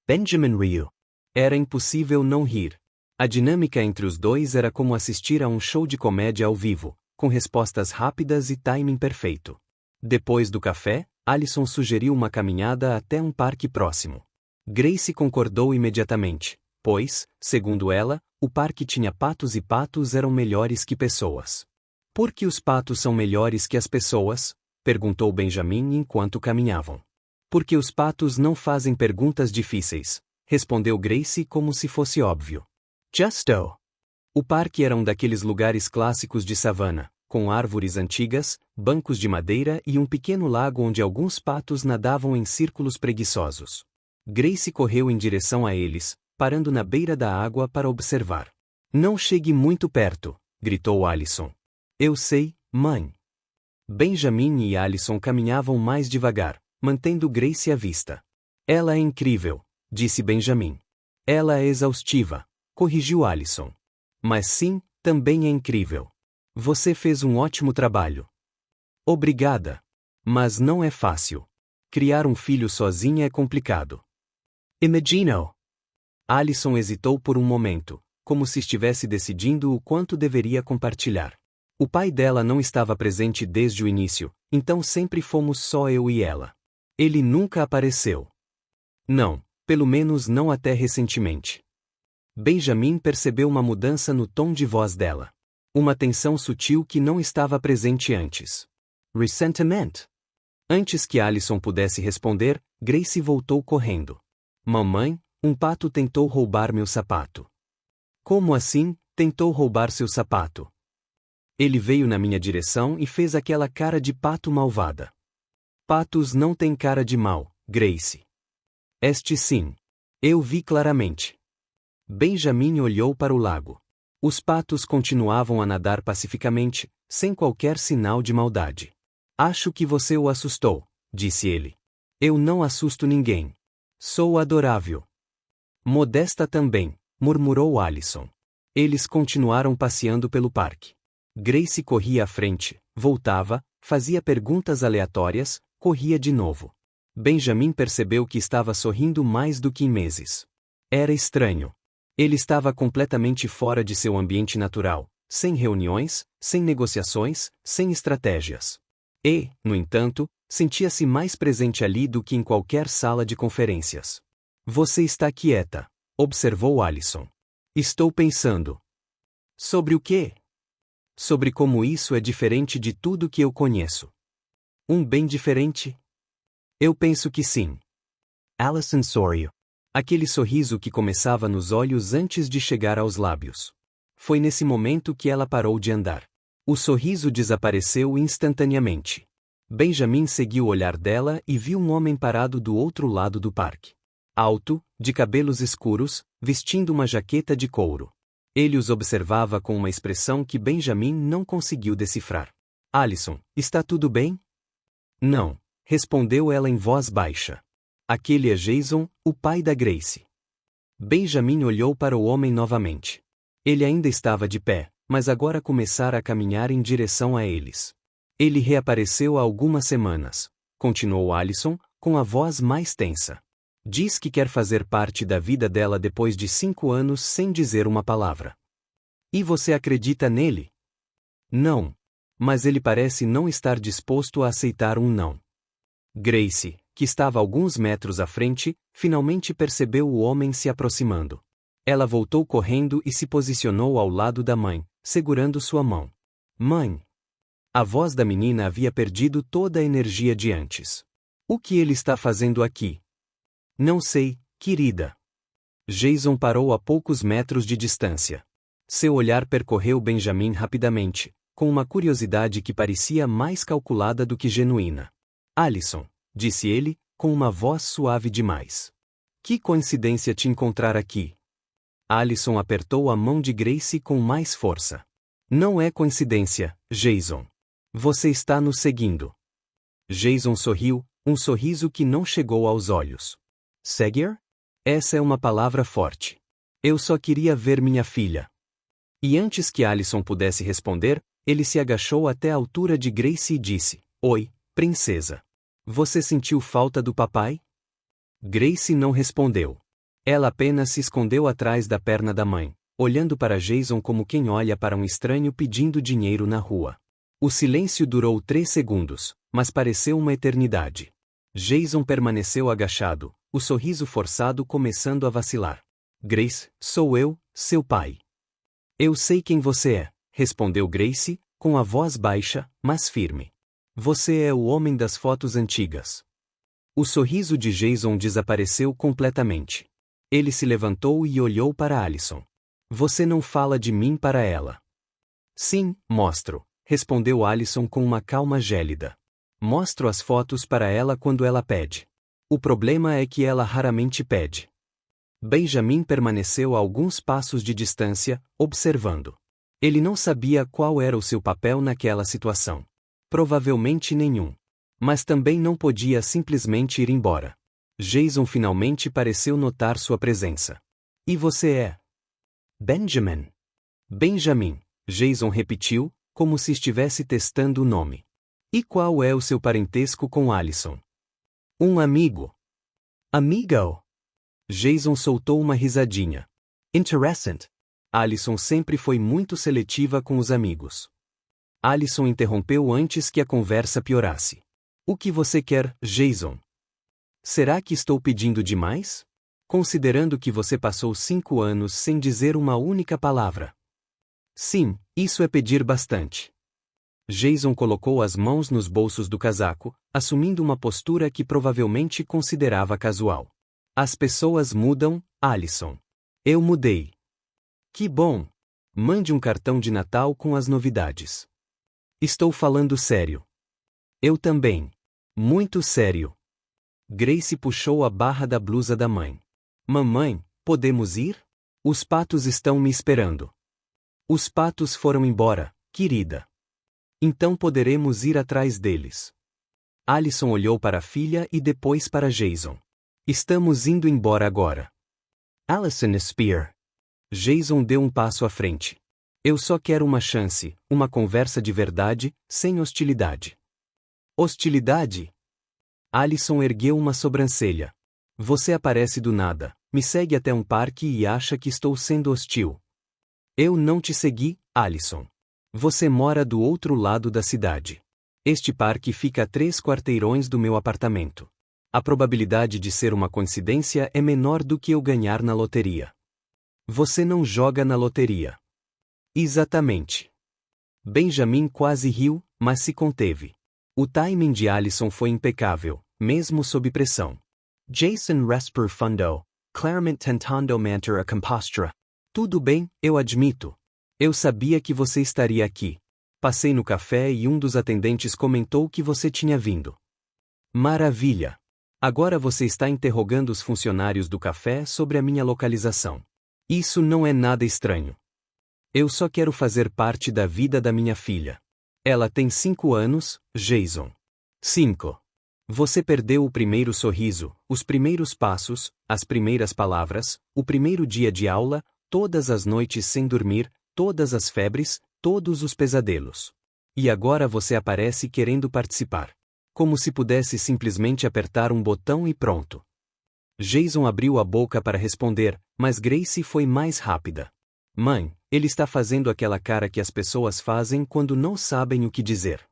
Benjamin riu. Era impossível não rir. A dinâmica entre os dois era como assistir a um show de comédia ao vivo, com respostas rápidas e timing perfeito. Depois do café, Allison sugeriu uma caminhada até um parque próximo. Grace concordou imediatamente, pois, segundo ela, o parque tinha patos e patos eram melhores que pessoas. Por que os patos são melhores que as pessoas? Perguntou Benjamin enquanto caminhavam. Porque os patos não fazem perguntas difíceis, respondeu Grace como se fosse óbvio. Justo. O parque era um daqueles lugares clássicos de savana, com árvores antigas, bancos de madeira e um pequeno lago onde alguns patos nadavam em círculos preguiçosos. Grace correu em direção a eles, parando na beira da água para observar. Não chegue muito perto, gritou Allison. Eu sei, mãe. Benjamin e Allison caminhavam mais devagar, mantendo Grace à vista. Ela é incrível, disse Benjamin. Ela é exaustiva, corrigiu Allison. Mas sim, também é incrível. Você fez um ótimo trabalho. Obrigada. Mas não é fácil. Criar um filho sozinha é complicado. Imagino. Allison hesitou por um momento, como se estivesse decidindo o quanto deveria compartilhar. O pai dela não estava presente desde o início, então sempre fomos só eu e ela. Ele nunca apareceu. Não, pelo menos não até recentemente. Benjamin percebeu uma mudança no tom de voz dela. Uma tensão sutil que não estava presente antes. Resentment? Antes que Alison pudesse responder, Grace voltou correndo. Mamãe, um pato tentou roubar meu sapato. Como assim, tentou roubar seu sapato? Ele veio na minha direção e fez aquela cara de pato malvada. Patos não têm cara de mal, Grace. Este sim. Eu vi claramente. Benjamin olhou para o lago. Os patos continuavam a nadar pacificamente, sem qualquer sinal de maldade. Acho que você o assustou, disse ele. Eu não assusto ninguém. Sou adorável. Modesta também, murmurou Alison. Eles continuaram passeando pelo parque. Grace corria à frente, voltava, fazia perguntas aleatórias, corria de novo. Benjamin percebeu que estava sorrindo mais do que em meses. Era estranho. Ele estava completamente fora de seu ambiente natural, sem reuniões, sem negociações, sem estratégias. E, no entanto, sentia-se mais presente ali do que em qualquer sala de conferências. Você está quieta, observou Alison. Estou pensando. Sobre o quê? Sobre como isso é diferente de tudo que eu conheço. Bem diferente? Eu penso que sim. Alison sorriu. Aquele sorriso que começava nos olhos antes de chegar aos lábios. Foi nesse momento que ela parou de andar. O sorriso desapareceu instantaneamente. Benjamin seguiu o olhar dela e viu um homem parado do outro lado do parque. Alto, de cabelos escuros, vestindo uma jaqueta de couro. Ele os observava com uma expressão que Benjamin não conseguiu decifrar. Alison, está tudo bem? Não, respondeu ela em voz baixa. Aquele é Jason, o pai da Grace. Benjamin olhou para o homem novamente. Ele ainda estava de pé, mas agora começara a caminhar em direção a eles. Ele reapareceu há algumas semanas, continuou Alison, com a voz mais tensa. Diz que quer fazer parte da vida dela depois de 5 anos sem dizer uma palavra. E você acredita nele? Não. Mas ele parece não estar disposto a aceitar um não. Grace, que estava alguns metros à frente, finalmente percebeu o homem se aproximando. Ela voltou correndo e se posicionou ao lado da mãe, segurando sua mão. Mãe! A voz da menina havia perdido toda a energia de antes. O que ele está fazendo aqui? Não sei, querida. Jason parou a poucos metros de distância. Seu olhar percorreu Benjamin rapidamente, com uma curiosidade que parecia mais calculada do que genuína. Alison, disse ele, com uma voz suave demais. Que coincidência te encontrar aqui. Alison apertou a mão de Grace com mais força. Não é coincidência, Jason. Você está nos seguindo. Jason sorriu, um sorriso que não chegou aos olhos. Seguir? Essa é uma palavra forte. Eu só queria ver minha filha. E antes que Alison pudesse responder, ele se agachou até a altura de Grace e disse: Oi, princesa. Você sentiu falta do papai? Grace não respondeu. Ela apenas se escondeu atrás da perna da mãe, olhando para Jason como quem olha para um estranho pedindo dinheiro na rua. O silêncio durou 3 segundos, mas pareceu uma eternidade. Jason permaneceu agachado, o sorriso forçado começando a vacilar. Grace, sou eu, seu pai. Eu sei quem você é, respondeu Grace, com a voz baixa, mas firme. Você é o homem das fotos antigas. O sorriso de Jason desapareceu completamente. Ele se levantou e olhou para Alison. Você não fala de mim para ela. Sim, mostro, respondeu Alison com uma calma gélida. Mostro as fotos para ela quando ela pede. O problema é que ela raramente pede. Benjamin permaneceu a alguns passos de distância, observando. Ele não sabia qual era o seu papel naquela situação. Provavelmente nenhum. Mas também não podia simplesmente ir embora. Jason finalmente pareceu notar sua presença. E você é? Benjamin. Benjamin, Jason repetiu, como se estivesse testando o nome. E qual é o seu parentesco com Alison? Um amigo. Amigo? Jason soltou uma risadinha. Interessant. Alison sempre foi muito seletiva com os amigos. Alison interrompeu antes que a conversa piorasse. O que você quer, Jason? Será que estou pedindo demais? Considerando que você passou 5 anos sem dizer uma única palavra. Sim, isso é pedir bastante. Jason colocou as mãos nos bolsos do casaco, assumindo uma postura que provavelmente considerava casual. As pessoas mudam, Allison. Eu mudei. Que bom! Mande um cartão de Natal com as novidades. Estou falando sério. Eu também. Muito sério. Grace puxou a barra da blusa da mãe. Mamãe, podemos ir? Os patos estão me esperando. Os patos foram embora, querida. Então poderemos ir atrás deles. Allison olhou para a filha e depois para Jason. Estamos indo embora agora. Allison Spear. Jason deu um passo à frente. Eu só quero uma chance, uma conversa de verdade, sem hostilidade. Hostilidade? Allison ergueu uma sobrancelha. Você aparece do nada, me segue até um parque e acha que estou sendo hostil. Eu não te segui, Allison. Você mora do outro lado da cidade. Este parque fica a 3 quarteirões do meu apartamento. A probabilidade de ser uma coincidência é menor do que eu ganhar na loteria. Você não joga na loteria. Exatamente. Benjamin quase riu, mas se conteve. O timing de Allison foi impecável, mesmo sob pressão. Jason respir fundo, claramente tentando manter a compostura. Tudo bem, eu admito. Eu sabia que você estaria aqui. Passei no café e um dos atendentes comentou que você tinha vindo. Maravilha! Agora você está interrogando os funcionários do café sobre a minha localização. Isso não é nada estranho. Eu só quero fazer parte da vida da minha filha. Ela tem 5 anos, Jason. 5. Você perdeu o primeiro sorriso, os primeiros passos, as primeiras palavras, o primeiro dia de aula, todas as noites sem dormir, todas as febres, todos os pesadelos. E agora você aparece querendo participar. Como se pudesse simplesmente apertar um botão e pronto. Jason abriu a boca para responder, mas Grace foi mais rápida. Mãe, ele está fazendo aquela cara que as pessoas fazem quando não sabem o que dizer.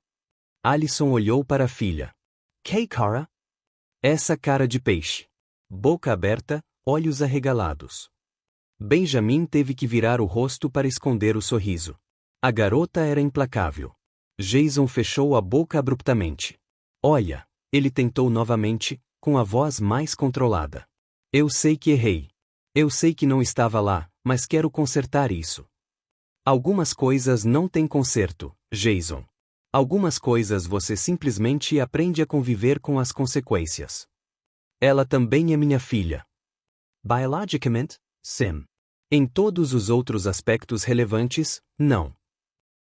Allison olhou para a filha. Que cara? Essa cara de peixe. Boca aberta, olhos arregalados. Benjamin teve que virar o rosto para esconder o sorriso. A garota era implacável. Jason fechou a boca abruptamente. Olha, ele tentou novamente, com a voz mais controlada. Eu sei que errei. Eu sei que não estava lá, mas quero consertar isso. Algumas coisas não têm conserto, Jason. Algumas coisas você simplesmente aprende a conviver com as consequências. Ela também é minha filha. Biologicamente, sim. Em todos os outros aspectos relevantes, não.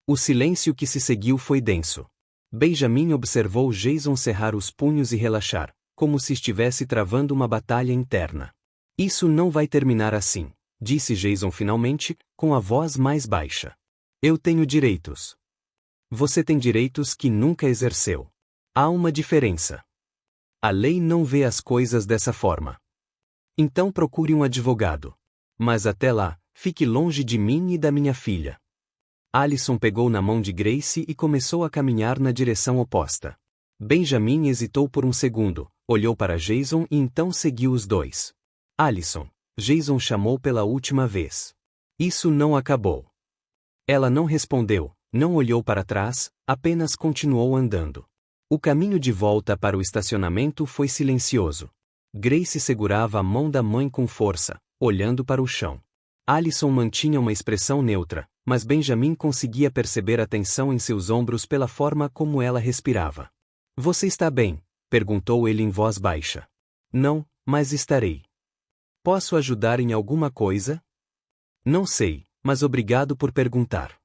O silêncio que se seguiu foi denso. Benjamin observou Jason cerrar os punhos e relaxar, como se estivesse travando uma batalha interna. Isso não vai terminar assim, disse Jason finalmente, com a voz mais baixa. Eu tenho direitos. Você tem direitos que nunca exerceu. Há uma diferença. A lei não vê as coisas dessa forma. Então procure um advogado. Mas até lá, fique longe de mim e da minha filha. Allison pegou na mão de Grace e começou a caminhar na direção oposta. Benjamin hesitou por um segundo, olhou para Jason e então seguiu os dois. Allison, Jason chamou pela última vez. Isso não acabou. Ela não respondeu, não olhou para trás, apenas continuou andando. O caminho de volta para o estacionamento foi silencioso. Grace segurava a mão da mãe com força, olhando para o chão. Allison mantinha uma expressão neutra, mas Benjamin conseguia perceber a tensão em seus ombros pela forma como ela respirava. Você está bem? Perguntou ele em voz baixa. Não, mas estarei. Posso ajudar em alguma coisa? Não sei, mas obrigado por perguntar.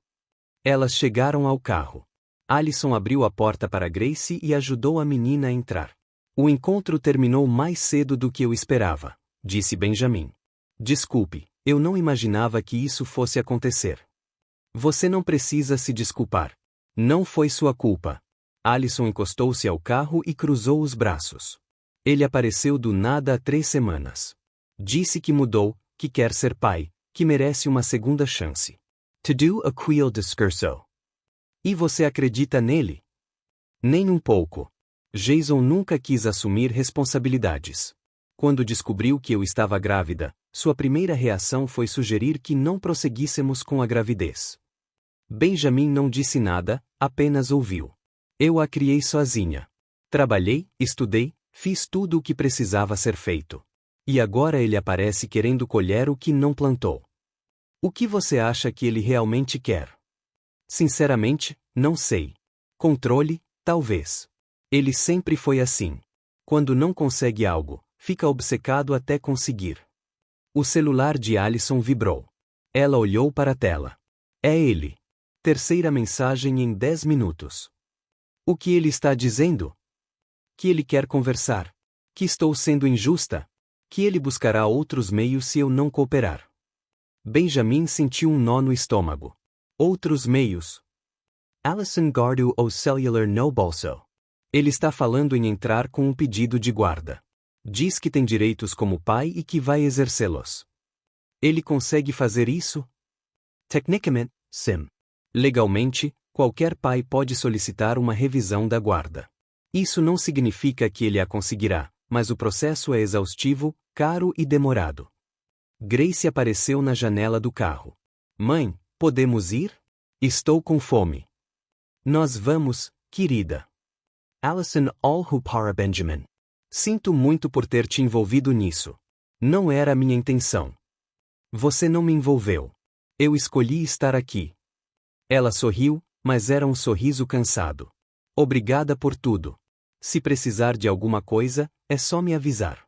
Elas chegaram ao carro. Allison abriu a porta para Grace e ajudou a menina a entrar. O encontro terminou mais cedo do que eu esperava, disse Benjamin. Desculpe, eu não imaginava que isso fosse acontecer. Você não precisa se desculpar. Não foi sua culpa. Allison encostou-se ao carro e cruzou os braços. Ele apareceu do nada há 3 semanas. Disse que mudou, que quer ser pai, que merece uma segunda chance. To do a quel discurso. E você acredita nele? Nem um pouco. Jason nunca quis assumir responsabilidades. Quando descobriu que eu estava grávida, sua primeira reação foi sugerir que não prosseguíssemos com a gravidez. Benjamin não disse nada, apenas ouviu. Eu a criei sozinha. Trabalhei, estudei, fiz tudo o que precisava ser feito. E agora ele aparece querendo colher o que não plantou. O que você acha que ele realmente quer? Sinceramente, não sei. Controle, talvez. Ele sempre foi assim. Quando não consegue algo, fica obcecado até conseguir. O celular de Alison vibrou. Ela olhou para a tela. É ele. Terceira mensagem em 10 minutos. O que ele está dizendo? Que ele quer conversar. Que estou sendo injusta. Que ele buscará outros meios se eu não cooperar. Benjamin sentiu um nó no estômago. Outros meios. Alison guardou o celular no bolso. Ele está falando em entrar com um pedido de guarda. Diz que tem direitos como pai e que vai exercê-los. Ele consegue fazer isso? Tecnicamente, sim. Legalmente, qualquer pai pode solicitar uma revisão da guarda. Isso não significa que ele a conseguirá, mas o processo é exaustivo, caro e demorado. Grace apareceu na janela do carro. Mãe, podemos ir? Estou com fome. Nós vamos, querida. Alison olhou para Benjamin. Sinto muito por ter te envolvido nisso. Não era a minha intenção. Você não me envolveu. Eu escolhi estar aqui. Ela sorriu, mas era um sorriso cansado. Obrigada por tudo. Se precisar de alguma coisa, é só me avisar.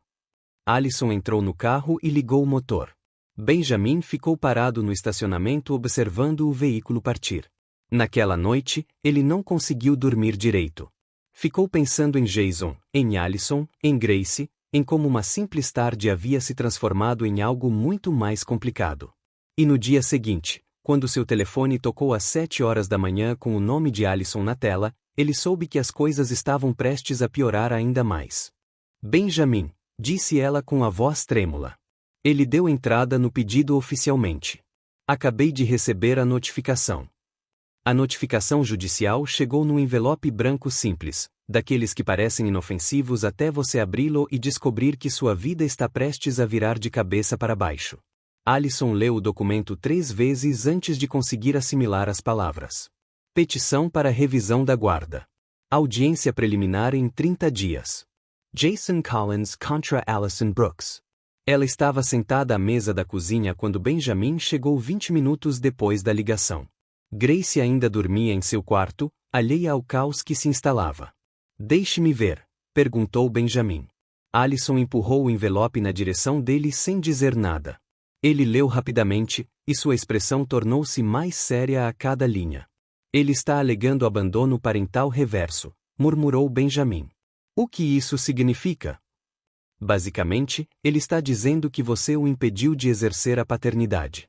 Alison entrou no carro e ligou o motor. Benjamin ficou parado no estacionamento observando o veículo partir. Naquela noite, ele não conseguiu dormir direito. Ficou pensando em Jason, em Alison, em Grace, em como uma simples tarde havia se transformado em algo muito mais complicado. E no dia seguinte, quando seu telefone tocou às 7 horas da manhã com o nome de Alison na tela, ele soube que as coisas estavam prestes a piorar ainda mais. Benjamin, disse ela com a voz trêmula. Ele deu entrada no pedido oficialmente. Acabei de receber a notificação. A notificação judicial chegou num envelope branco simples, daqueles que parecem inofensivos até você abri-lo e descobrir que sua vida está prestes a virar de cabeça para baixo. Alison leu o documento 3 vezes antes de conseguir assimilar as palavras. Petição para revisão da guarda. Audiência preliminar em 30 dias. Jason Collins contra Alison Brooks. Ela estava sentada à mesa da cozinha quando Benjamin chegou 20 minutos depois da ligação. Grace ainda dormia em seu quarto, alheia ao caos que se instalava. Deixe-me ver, perguntou Benjamin. Alison empurrou o envelope na direção dele sem dizer nada. Ele leu rapidamente, e sua expressão tornou-se mais séria a cada linha. Ele está alegando abandono parental reverso, murmurou Benjamin. O que isso significa? Basicamente, ele está dizendo que você o impediu de exercer a paternidade.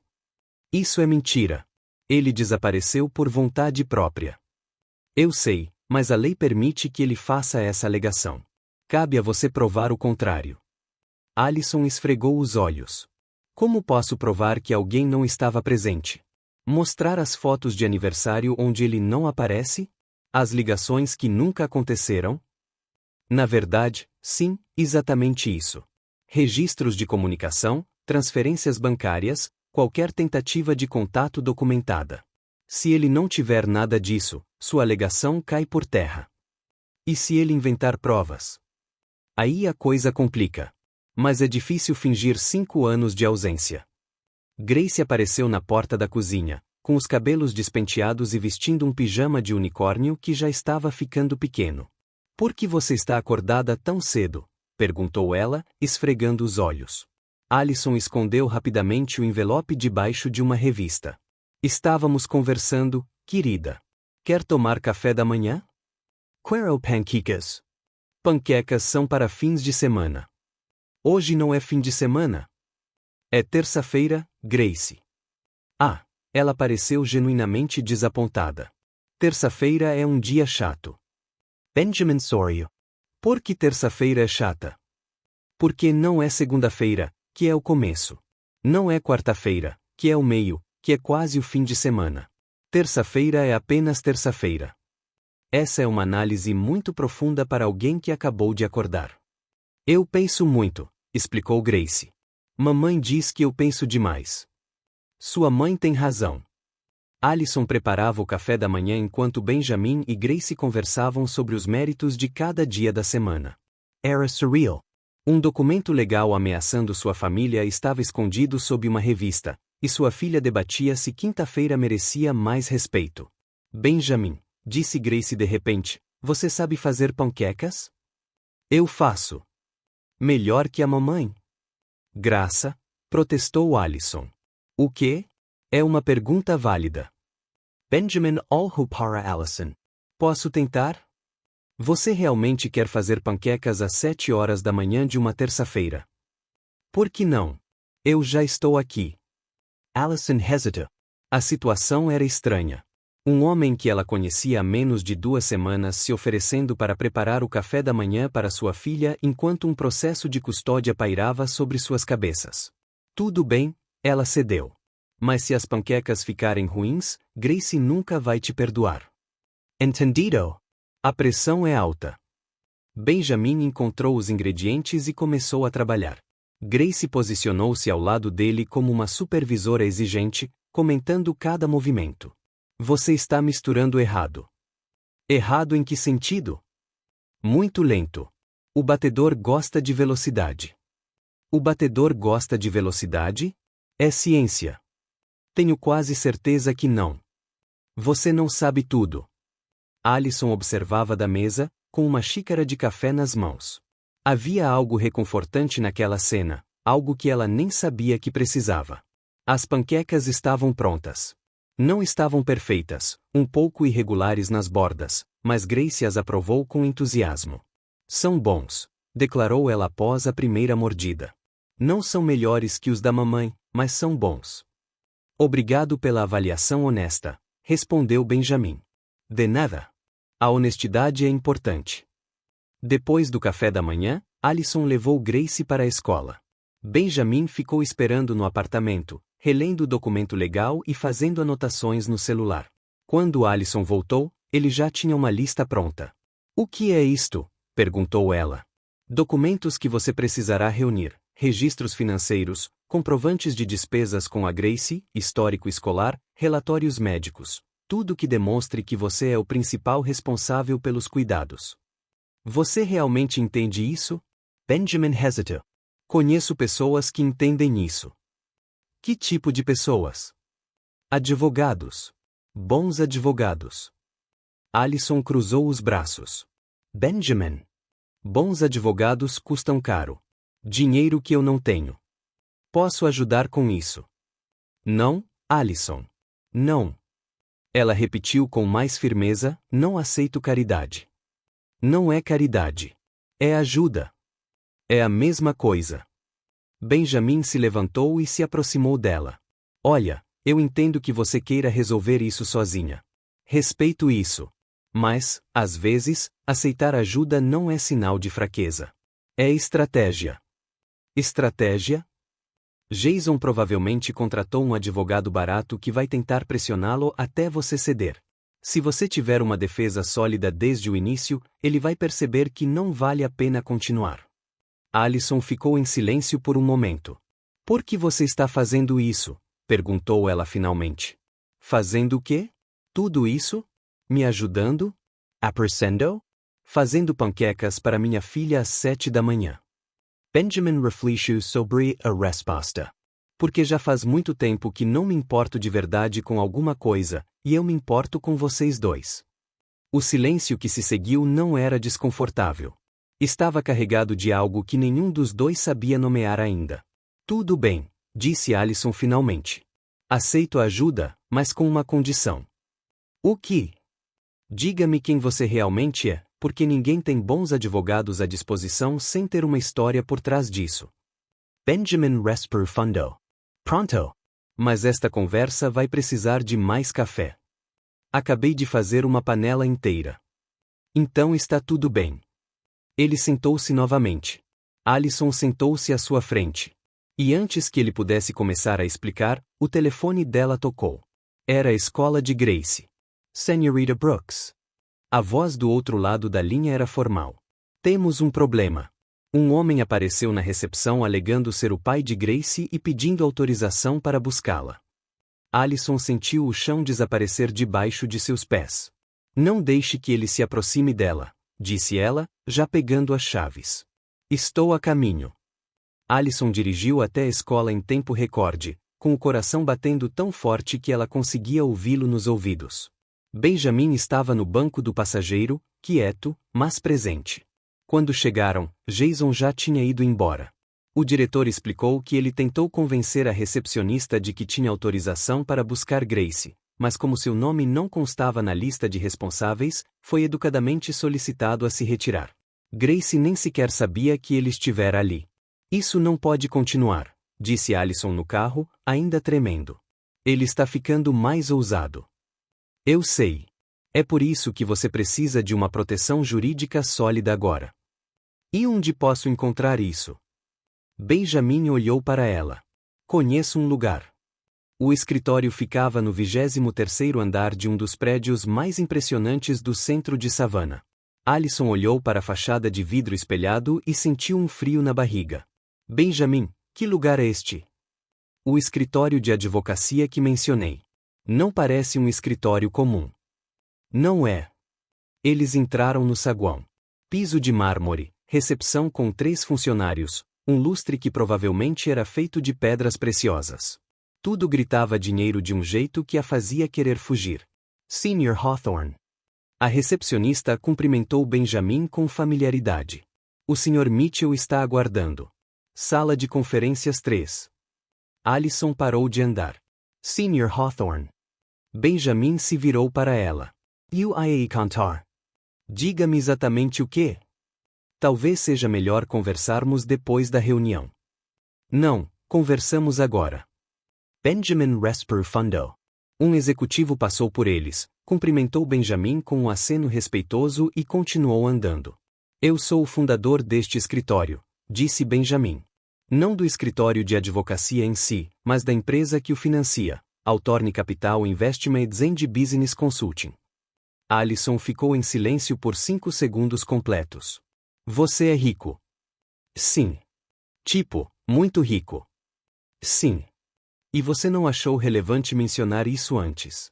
Isso é mentira. Ele desapareceu por vontade própria. Eu sei, mas a lei permite que ele faça essa alegação. Cabe a você provar o contrário. Alison esfregou os olhos. Como posso provar que alguém não estava presente? Mostrar as fotos de aniversário onde ele não aparece? As ligações que nunca aconteceram? Na verdade, sim, exatamente isso. Registros de comunicação, transferências bancárias, qualquer tentativa de contato documentada. Se ele não tiver nada disso, sua alegação cai por terra. E se ele inventar provas? Aí a coisa complica. Mas é difícil fingir 5 anos de ausência. Grace apareceu na porta da cozinha, com os cabelos despenteados e vestindo um pijama de unicórnio que já estava ficando pequeno. Por que você está acordada tão cedo? Perguntou ela, esfregando os olhos. Alison escondeu rapidamente o envelope debaixo de uma revista. Estávamos conversando, querida. Quer tomar café da manhã? Quero panquecas. Panquecas são para fins de semana. Hoje não é fim de semana. É terça-feira, Grace. Ah, ela pareceu genuinamente desapontada. Terça-feira é um dia chato. Benjamin sorriu. Por que terça-feira é chata? Porque não é segunda-feira, que é o começo. Não é quarta-feira, que é o meio, que é quase o fim de semana. Terça-feira é apenas terça-feira. Essa é uma análise muito profunda para alguém que acabou de acordar. Eu penso muito, explicou Grace. Mamãe diz que eu penso demais. Sua mãe tem razão. Allison preparava o café da manhã enquanto Benjamin e Grace conversavam sobre os méritos de cada dia da semana. Era surreal. Um documento legal ameaçando sua família estava escondido sob uma revista, e sua filha debatia se quinta-feira merecia mais respeito. Benjamin, disse Grace de repente, você sabe fazer panquecas? Eu faço. Melhor que a mamãe. Graça, protestou Allison. O quê? É uma pergunta válida. Benjamin olhou para Allison. Posso tentar? Você realmente quer fazer panquecas às 7 horas da manhã de uma terça-feira? Por que não? Eu já estou aqui. Allison hesitou. A situação era estranha. Um homem que ela conhecia há menos de 2 semanas se oferecendo para preparar o café da manhã para sua filha enquanto um processo de custódia pairava sobre suas cabeças. Tudo bem, ela cedeu. Mas se as panquecas ficarem ruins, Grace nunca vai te perdoar. Entendido? A pressão é alta. Benjamin encontrou os ingredientes e começou a trabalhar. Grace posicionou-se ao lado dele como uma supervisora exigente, comentando cada movimento. Você está misturando errado. Errado em que sentido? Muito lento. O batedor gosta de velocidade. O batedor gosta de velocidade? É ciência. Tenho quase certeza que não. Você não sabe tudo. Allison observava da mesa, com uma xícara de café nas mãos. Havia algo reconfortante naquela cena, algo que ela nem sabia que precisava. As panquecas estavam prontas. Não estavam perfeitas, um pouco irregulares nas bordas, mas Grace as aprovou com entusiasmo. São bons, declarou ela após a primeira mordida. Não são melhores que os da mamãe, mas são bons. Obrigado pela avaliação honesta, respondeu Benjamin. De nada. A honestidade é importante. Depois do café da manhã, Allison levou Grace para a escola. Benjamin ficou esperando no apartamento, relendo o documento legal e fazendo anotações no celular. Quando Allison voltou, ele já tinha uma lista pronta. O que é isto? Perguntou ela. Documentos que você precisará reunir: registros financeiros, comprovantes de despesas com a Grace, histórico escolar, relatórios médicos. Tudo que demonstre que você é o principal responsável pelos cuidados. Você realmente entende isso? Benjamin hesitou. Conheço pessoas que entendem isso. Que tipo de pessoas? Advogados. Bons advogados. Allison cruzou os braços. Benjamin. Bons advogados custam caro. Dinheiro que eu não tenho. Posso ajudar com isso? Não, Allison. Não. Ela repetiu com mais firmeza, não aceito caridade. Não é caridade. É ajuda. É a mesma coisa. Benjamin se levantou e se aproximou dela. Olha, eu entendo que você queira resolver isso sozinha. Respeito isso. Mas, às vezes, aceitar ajuda não é sinal de fraqueza. É estratégia. Estratégia? Jason provavelmente contratou um advogado barato que vai tentar pressioná-lo até você ceder. Se você tiver uma defesa sólida desde o início, ele vai perceber que não vale a pena continuar. Allison ficou em silêncio por um momento. Por que você está fazendo isso? Perguntou ela finalmente. Fazendo o quê? Tudo isso? Me ajudando? Apressando? Fazendo panquecas para minha filha às 7 da manhã. Benjamin refletiu sobre a resposta. Porque já faz muito tempo que não me importo de verdade com alguma coisa, e eu me importo com vocês dois. O silêncio que se seguiu não era desconfortável. Estava carregado de algo que nenhum dos dois sabia nomear ainda. Tudo bem, disse Allison finalmente. Aceito a ajuda, mas com uma condição. O que? Diga-me quem você realmente é, porque ninguém tem bons advogados à disposição sem ter uma história por trás disso. Benjamin respondeu. Pronto. Mas esta conversa vai precisar de mais café. Acabei de fazer uma panela inteira. Então está tudo bem. Ele sentou-se novamente. Allison sentou-se à sua frente. E antes que ele pudesse começar a explicar, o telefone dela tocou. Era a escola de Grace. Senhorita Brooks. A voz do outro lado da linha era formal. Temos um problema. Um homem apareceu na recepção alegando ser o pai de Grace e pedindo autorização para buscá-la. Alison sentiu o chão desaparecer debaixo de seus pés. Não deixe que ele se aproxime dela, disse ela, já pegando as chaves. Estou a caminho. Alison dirigiu até a escola em tempo recorde, com o coração batendo tão forte que ela conseguia ouvi-lo nos ouvidos. Benjamin estava no banco do passageiro, quieto, mas presente. Quando chegaram, Jason já tinha ido embora. O diretor explicou que ele tentou convencer a recepcionista de que tinha autorização para buscar Grace, mas como seu nome não constava na lista de responsáveis, foi educadamente solicitado a se retirar. Grace nem sequer sabia que ele estivera ali. Isso não pode continuar, disse Alison no carro, ainda tremendo. Ele está ficando mais ousado. Eu sei. É por isso que você precisa de uma proteção jurídica sólida agora. E onde posso encontrar isso? Benjamin olhou para ela. Conheço um lugar. O escritório ficava no 23º andar de um dos prédios mais impressionantes do centro de Savannah. Alison olhou para a fachada de vidro espelhado e sentiu um frio na barriga. Benjamin, que lugar é este? O escritório de advocacia que mencionei. Não parece um escritório comum. Não é. Eles entraram no saguão. Piso de mármore, recepção com 3 funcionários, um lustre que provavelmente era feito de pedras preciosas. Tudo gritava dinheiro de um jeito que a fazia querer fugir. Sr. Hawthorne. A recepcionista cumprimentou Benjamin com familiaridade. O Sr. Mitchell está aguardando. Sala de conferências 3. Alison parou de andar. Sr. Hawthorne. Benjamin se virou para ela. UIA cantar. Diga-me exatamente o que? Talvez seja melhor conversarmos depois da reunião. Não, conversamos agora. Benjamin Resper Fundo. Um executivo passou por eles, cumprimentou Benjamin com um aceno respeitoso e continuou andando. Eu sou o fundador deste escritório, disse Benjamin. Não do escritório de advocacia em si, mas da empresa que o financia, Hawthorne Capital Investments and Business Consulting. Alison ficou em silêncio por 5 segundos completos. Você é rico? Sim. Tipo, muito rico. Sim. E você não achou relevante mencionar isso antes?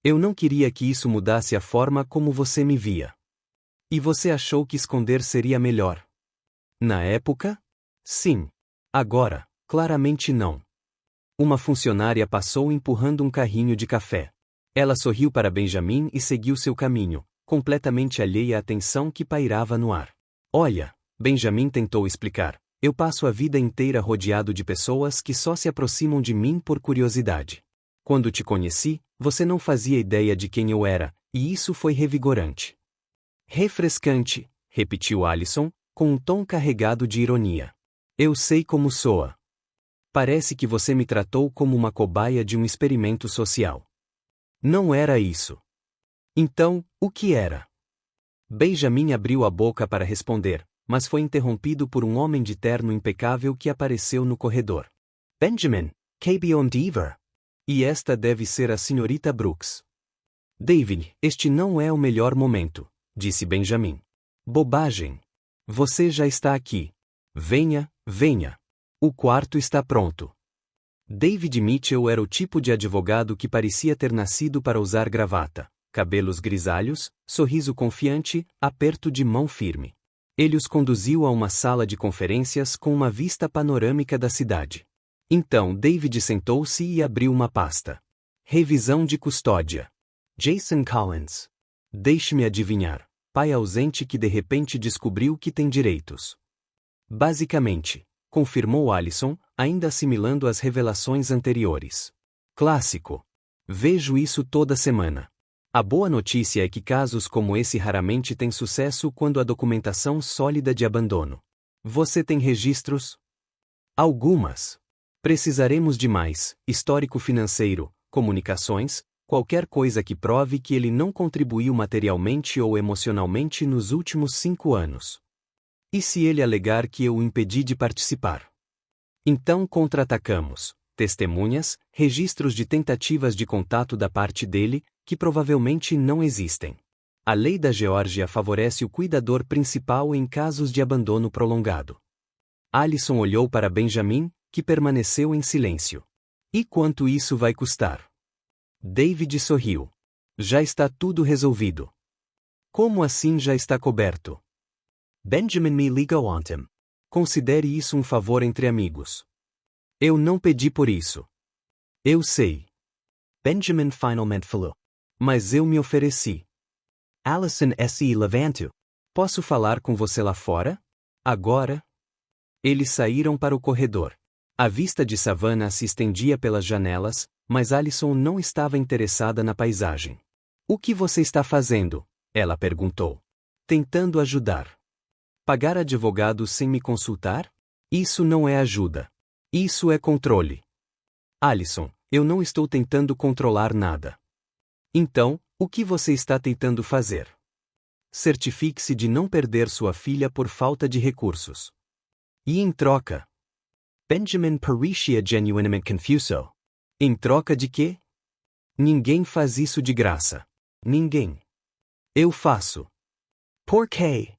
Eu não queria que isso mudasse a forma como você me via. E você achou que esconder seria melhor? Na época? Sim. Agora, claramente não. Uma funcionária passou empurrando um carrinho de café. Ela sorriu para Benjamin e seguiu seu caminho, completamente alheia à tensão que pairava no ar. Olha, Benjamin tentou explicar, eu passo a vida inteira rodeado de pessoas que só se aproximam de mim por curiosidade. Quando te conheci, você não fazia ideia de quem eu era, e isso foi revigorante. Refrescante, repetiu Alison, com um tom carregado de ironia. Eu sei como soa. Parece que você me tratou como uma cobaia de um experimento social. Não era isso. Então, o que era? Benjamin abriu a boca para responder, mas foi interrompido por um homem de terno impecável que apareceu no corredor. Benjamin, KB Ondiver. E esta deve ser a senhorita Brooks. David, este não é o melhor momento, disse Benjamin. Bobagem. Você já está aqui. Venha, venha. O quarto está pronto. David Mitchell era o tipo de advogado que parecia ter nascido para usar gravata, cabelos grisalhos, sorriso confiante, aperto de mão firme. Ele os conduziu a uma sala de conferências com uma vista panorâmica da cidade. Então David sentou-se e abriu uma pasta. Revisão de custódia. Jason Collins. Deixe-me adivinhar, pai ausente que de repente descobriu que tem direitos. Basicamente, confirmou Alison, ainda assimilando as revelações anteriores. Clássico. Vejo isso toda semana. A boa notícia é que casos como esse raramente têm sucesso quando há documentação sólida de abandono. Você tem registros? Algumas. Precisaremos de mais: histórico financeiro, comunicações, qualquer coisa que prove que ele não contribuiu materialmente ou emocionalmente nos últimos 5 anos. E se ele alegar que eu o impedi de participar? Então contra-atacamos: testemunhas, registros de tentativas de contato da parte dele, que provavelmente não existem. A lei da Geórgia favorece o cuidador principal em casos de abandono prolongado. Alison olhou para Benjamin, que permaneceu em silêncio. E quanto isso vai custar? David sorriu. Já está tudo resolvido. Como assim já está coberto? Benjamin me ligou ontem. Considere isso um favor entre amigos. Eu não pedi por isso. Eu sei. Benjamin finalmente falou. Mas eu me ofereci. Alison se levantou. Posso falar com você lá fora? Agora? Eles saíram para o corredor. A vista de Savannah se estendia pelas janelas, mas Alison não estava interessada na paisagem. O que você está fazendo? Ela perguntou. Tentando ajudar. Pagar advogado sem me consultar? Isso não é ajuda. Isso é controle. Alison, eu não estou tentando controlar nada. Então, o que você está tentando fazer? Certifique-se de não perder sua filha por falta de recursos. E em troca? Benjamin parecia genuinamente confuso. Em troca de quê? Ninguém faz isso de graça. Ninguém. Eu faço. Por quê?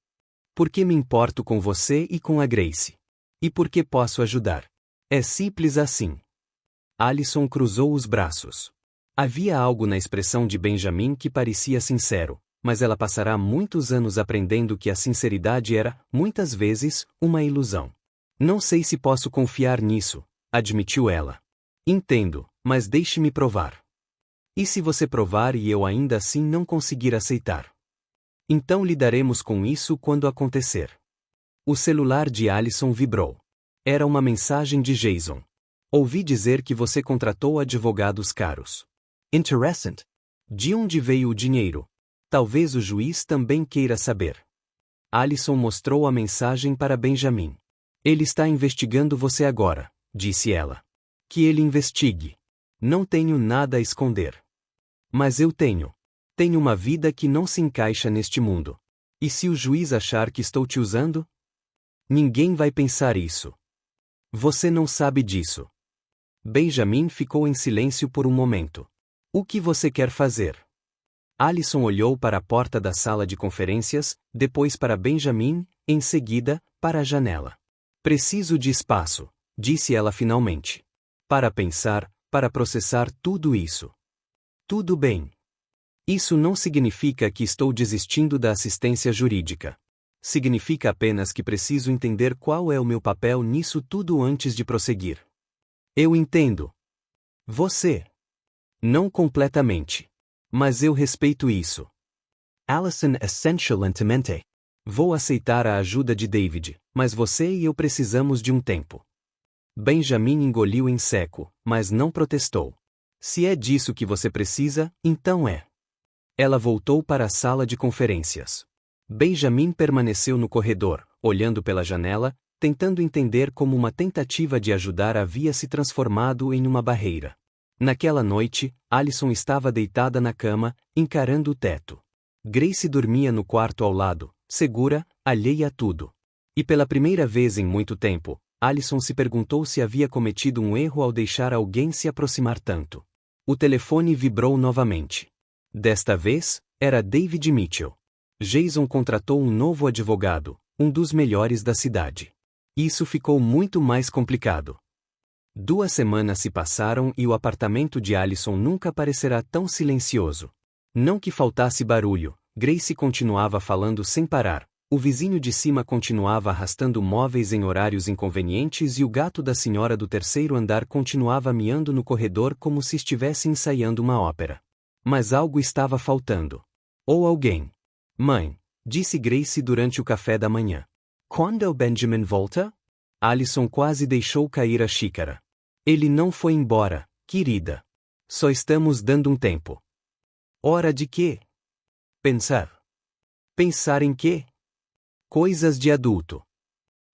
Porque me importo com você e com a Grace. E porque posso ajudar. É simples assim. Alison cruzou os braços. Havia algo na expressão de Benjamin que parecia sincero, mas ela passará muitos anos aprendendo que a sinceridade era, muitas vezes, uma ilusão. Não sei se posso confiar nisso, admitiu ela. Entendo, mas deixe-me provar. E se você provar e eu ainda assim não conseguir aceitar? Então lidaremos com isso quando acontecer. O celular de Alison vibrou. Era uma mensagem de Jason. Ouvi dizer que você contratou advogados caros. Interessante. De onde veio o dinheiro? Talvez o juiz também queira saber. Alison mostrou a mensagem para Benjamin. Ele está investigando você agora, disse ela. Que ele investigue. Não tenho nada a esconder. Mas eu tenho. Tenho uma vida que não se encaixa neste mundo. E se o juiz achar que estou te usando? Ninguém vai pensar isso. Você não sabe disso. Benjamin ficou em silêncio por um momento. O que você quer fazer? Alison olhou para a porta da sala de conferências, depois para Benjamin, em seguida, para a janela. Preciso de espaço, disse ela finalmente. Para pensar, para processar tudo isso. Tudo bem. Isso não significa que estou desistindo da assistência jurídica. Significa apenas que preciso entender qual é o meu papel nisso tudo antes de prosseguir. Eu entendo. Você. Não completamente. Mas eu respeito isso. Alison essentialmente. Vou aceitar a ajuda de David, mas você e eu precisamos de um tempo. Benjamin engoliu em seco, mas não protestou. Se é disso que você precisa, então é. Ela voltou para a sala de conferências. Benjamin permaneceu no corredor, olhando pela janela, tentando entender como uma tentativa de ajudar havia se transformado em uma barreira. Naquela noite, Alison estava deitada na cama, encarando o teto. Grace dormia no quarto ao lado, segura, alheia a tudo. E pela primeira vez em muito tempo, Alison se perguntou se havia cometido um erro ao deixar alguém se aproximar tanto. O telefone vibrou novamente. Desta vez, era David Mitchell. Jason contratou um novo advogado, um dos melhores da cidade. Isso ficou muito mais complicado. 2 semanas se passaram e o apartamento de Alison nunca parecerá tão silencioso. Não que faltasse barulho, Grace continuava falando sem parar, o vizinho de cima continuava arrastando móveis em horários inconvenientes e o gato da senhora do terceiro andar continuava miando no corredor como se estivesse ensaiando uma ópera. Mas algo estava faltando. Ou alguém. Mãe, disse Grace durante o café da manhã. Quando Benjamin volta? Alison quase deixou cair a xícara. Ele não foi embora, querida. Só estamos dando um tempo. Hora de quê? Pensar. Pensar em quê? Coisas de adulto.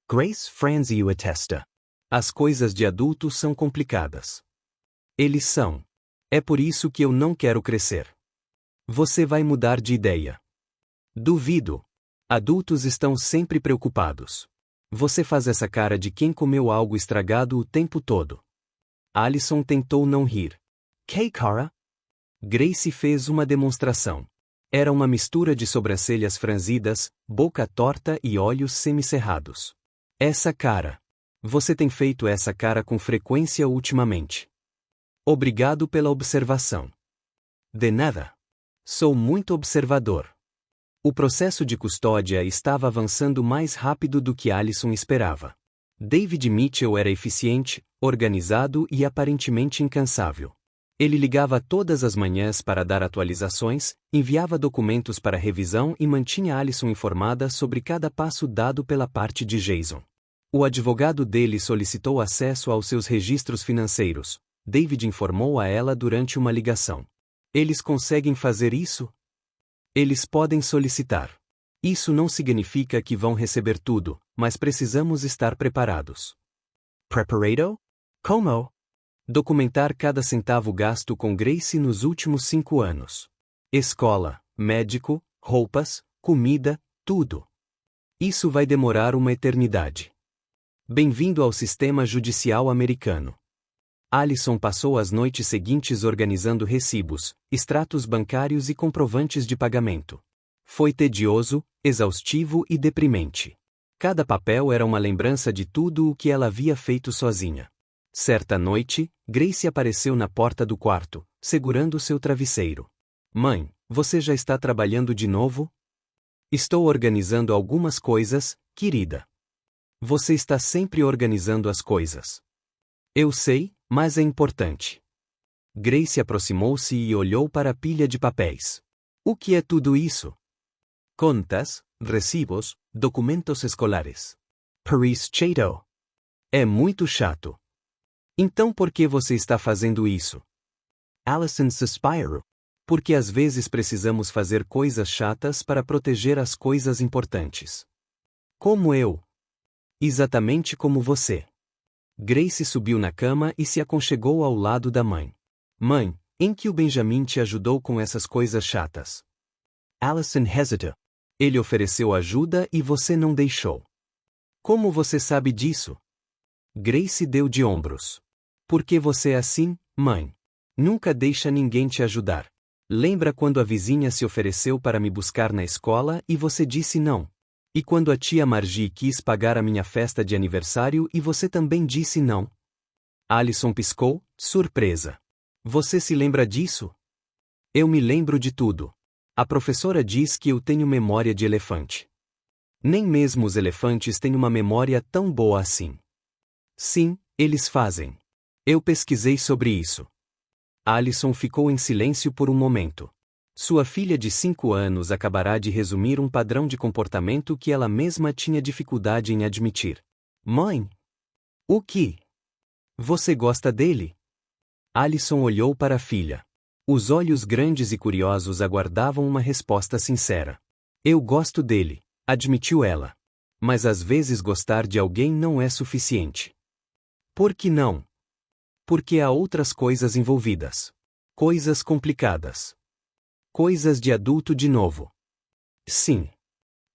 Grace franziu a testa. As coisas de adulto são complicadas. Eles são. É por isso que eu não quero crescer. Você vai mudar de ideia. Duvido. Adultos estão sempre preocupados. Você faz essa cara de quem comeu algo estragado o tempo todo. Alison tentou não rir. Que cara? Grace fez uma demonstração. Era uma mistura de sobrancelhas franzidas, boca torta e olhos semicerrados. Essa cara. Você tem feito essa cara com frequência ultimamente. Obrigado pela observação. De nada. Sou muito observador. O processo de custódia estava avançando mais rápido do que Allison esperava. David Mitchell era eficiente, organizado e aparentemente incansável. Ele ligava todas as manhãs para dar atualizações, enviava documentos para revisão e mantinha Allison informada sobre cada passo dado pela parte de Jason. O advogado dele solicitou acesso aos seus registros financeiros. David informou a ela durante uma ligação. Eles conseguem fazer isso? Eles podem solicitar. Isso não significa que vão receber tudo, mas precisamos estar preparados. Preparado? Como? Documentar cada centavo gasto com Grace nos últimos 5 anos. Escola, médico, roupas, comida, tudo. Isso vai demorar uma eternidade. Bem-vindo ao sistema judicial americano. Allison passou as noites seguintes organizando recibos, extratos bancários e comprovantes de pagamento. Foi tedioso, exaustivo e deprimente. Cada papel era uma lembrança de tudo o que ela havia feito sozinha. Certa noite, Grace apareceu na porta do quarto, segurando seu travesseiro. Mãe, você já está trabalhando de novo? Estou organizando algumas coisas, querida. Você está sempre organizando as coisas. Eu sei, mas é importante. Grace aproximou-se e olhou para a pilha de papéis. O que é tudo isso? Contas, recibos, documentos escolares. Paris chato. É muito chato. Então por que você está fazendo isso? Allison suspirou. Porque às vezes precisamos fazer coisas chatas para proteger as coisas importantes. Como eu. Exatamente como você. Grace subiu na cama e se aconchegou ao lado da mãe. Mãe, em que o Benjamin te ajudou com essas coisas chatas? Allison hesitou. Ele ofereceu ajuda e você não deixou. Como você sabe disso? Grace deu de ombros. Por que você é assim, mãe? Nunca deixa ninguém te ajudar. Lembra quando a vizinha se ofereceu para me buscar na escola e você disse não? E quando a tia Margie quis pagar a minha festa de aniversário e você também disse não? Allison piscou, surpresa. Você se lembra disso? Eu me lembro de tudo. A professora diz que eu tenho memória de elefante. Nem mesmo os elefantes têm uma memória tão boa assim. Sim, eles fazem. Eu pesquisei sobre isso. Allison ficou em silêncio por um momento. Sua filha de 5 anos acabará de resumir um padrão de comportamento que ela mesma tinha dificuldade em admitir. Mãe? O que? Você gosta dele? Allison olhou para a filha. Os olhos grandes e curiosos aguardavam uma resposta sincera. Eu gosto dele, admitiu ela. Mas às vezes gostar de alguém não é suficiente. Por que não? Porque há outras coisas envolvidas. Coisas complicadas. Coisas de adulto de novo. Sim.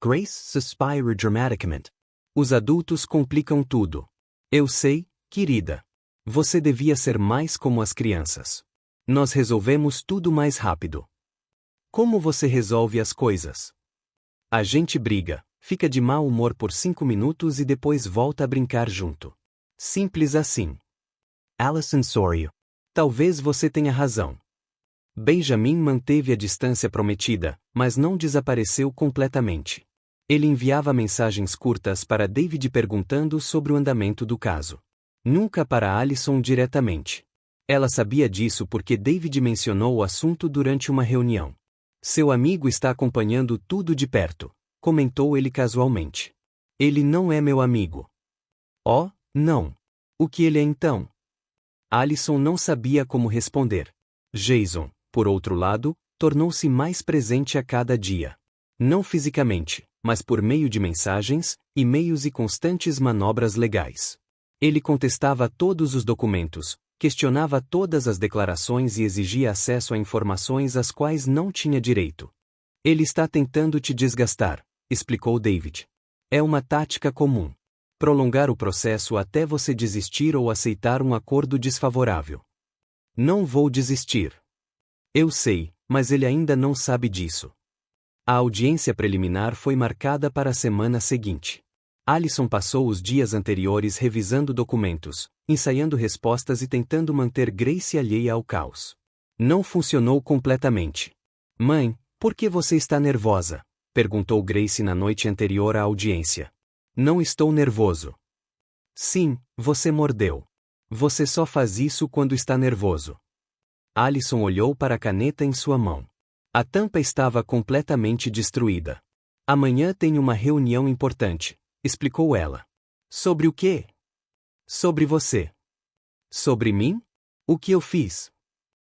Grace suspirou dramaticamente. Os adultos complicam tudo. Eu sei, querida. Você devia ser mais como as crianças. Nós resolvemos tudo mais rápido. Como você resolve as coisas? A gente briga, fica de mau humor por 5 minutos e depois volta a brincar junto. Simples assim. Allison sorriu. Talvez você tenha razão. Benjamin manteve a distância prometida, mas não desapareceu completamente. Ele enviava mensagens curtas para David perguntando sobre o andamento do caso. Nunca para Allison diretamente. Ela sabia disso porque David mencionou o assunto durante uma reunião. Seu amigo está acompanhando tudo de perto, comentou ele casualmente. Ele não é meu amigo. Oh, não. O que ele é então? Allison não sabia como responder. Jason, por outro lado, tornou-se mais presente a cada dia. Não fisicamente, mas por meio de mensagens, e-mails e constantes manobras legais. Ele contestava todos os documentos, questionava todas as declarações e exigia acesso a informações às quais não tinha direito. Ele está tentando te desgastar, explicou David. É uma tática comum. Prolongar o processo até você desistir ou aceitar um acordo desfavorável. Não vou desistir. Eu sei, mas ele ainda não sabe disso. A audiência preliminar foi marcada para a semana seguinte. Alison passou os dias anteriores revisando documentos, ensaiando respostas e tentando manter Grace alheia ao caos. Não funcionou completamente. Mãe, por que você está nervosa? Perguntou Grace na noite anterior à audiência. Não estou nervoso. Sim, você mordeu. Você só faz isso quando está nervoso. Alison olhou para a caneta em sua mão. A tampa estava completamente destruída. Amanhã tenho uma reunião importante, explicou ela. Sobre o quê? Sobre você. Sobre mim? O que eu fiz?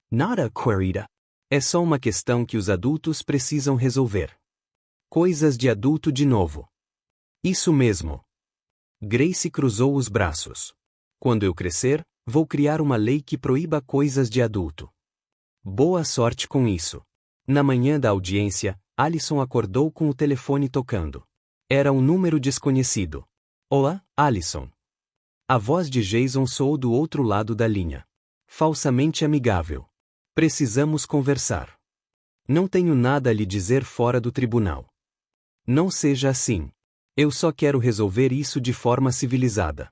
Nada, querida. É só uma questão que os adultos precisam resolver. Coisas de adulto de novo. Isso mesmo. Grace cruzou os braços. Quando eu crescer, vou criar uma lei que proíba coisas de adulto. Boa sorte com isso. Na manhã da audiência, Alison acordou com o telefone tocando. Era um número desconhecido. Olá, Alison. A voz de Jason soou do outro lado da linha. Falsamente amigável. Precisamos conversar. Não tenho nada a lhe dizer fora do tribunal. Não seja assim. Eu só quero resolver isso de forma civilizada.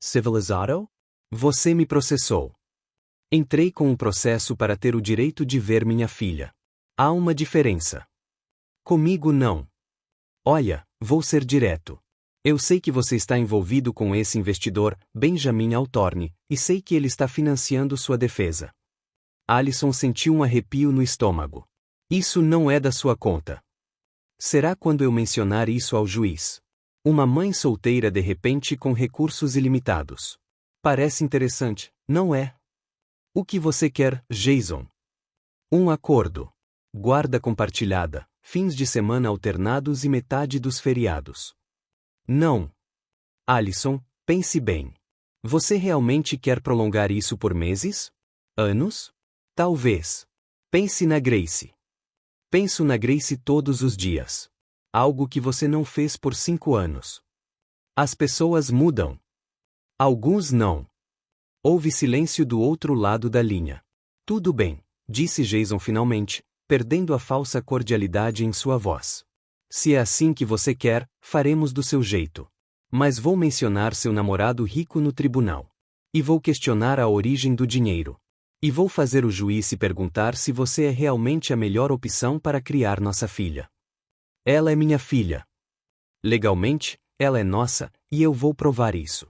Civilizado? Você me processou. Entrei com um processo para ter o direito de ver minha filha. Há uma diferença. Comigo não. Olha, vou ser direto. Eu sei que você está envolvido com esse investidor, Benjamin Altorne, e sei que ele está financiando sua defesa. Alison sentiu um arrepio no estômago. Isso não é da sua conta. Será quando eu mencionar isso ao juiz. Uma mãe solteira de repente com recursos ilimitados. Parece interessante, não é? O que você quer, Jason? Um acordo. Guarda compartilhada, fins de semana alternados e metade dos feriados. Não. Alison, pense bem. Você realmente quer prolongar isso por meses? Anos? Talvez. Pense na Grace. Penso na Grace todos os dias. Algo que você não fez por 5 anos. As pessoas mudam. Alguns não. Houve silêncio do outro lado da linha. Tudo bem, disse Jason finalmente, perdendo a falsa cordialidade em sua voz. Se é assim que você quer, faremos do seu jeito. Mas vou mencionar seu namorado rico no tribunal. E vou questionar a origem do dinheiro. E vou fazer o juiz se perguntar se você é realmente a melhor opção para criar nossa filha. Ela é minha filha. Legalmente, ela é nossa, e eu vou provar isso.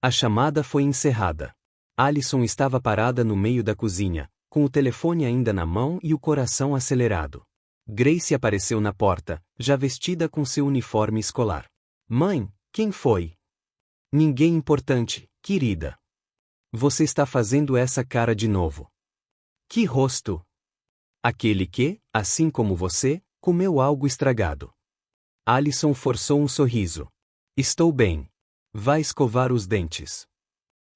A chamada foi encerrada. Alison estava parada no meio da cozinha, com o telefone ainda na mão e o coração acelerado. Grace apareceu na porta, já vestida com seu uniforme escolar. Mãe, quem foi? Ninguém importante, querida. Você está fazendo essa cara de novo. Que rosto? Aquele que, assim como você, comeu algo estragado. Alison forçou um sorriso. Estou bem. Vai escovar os dentes.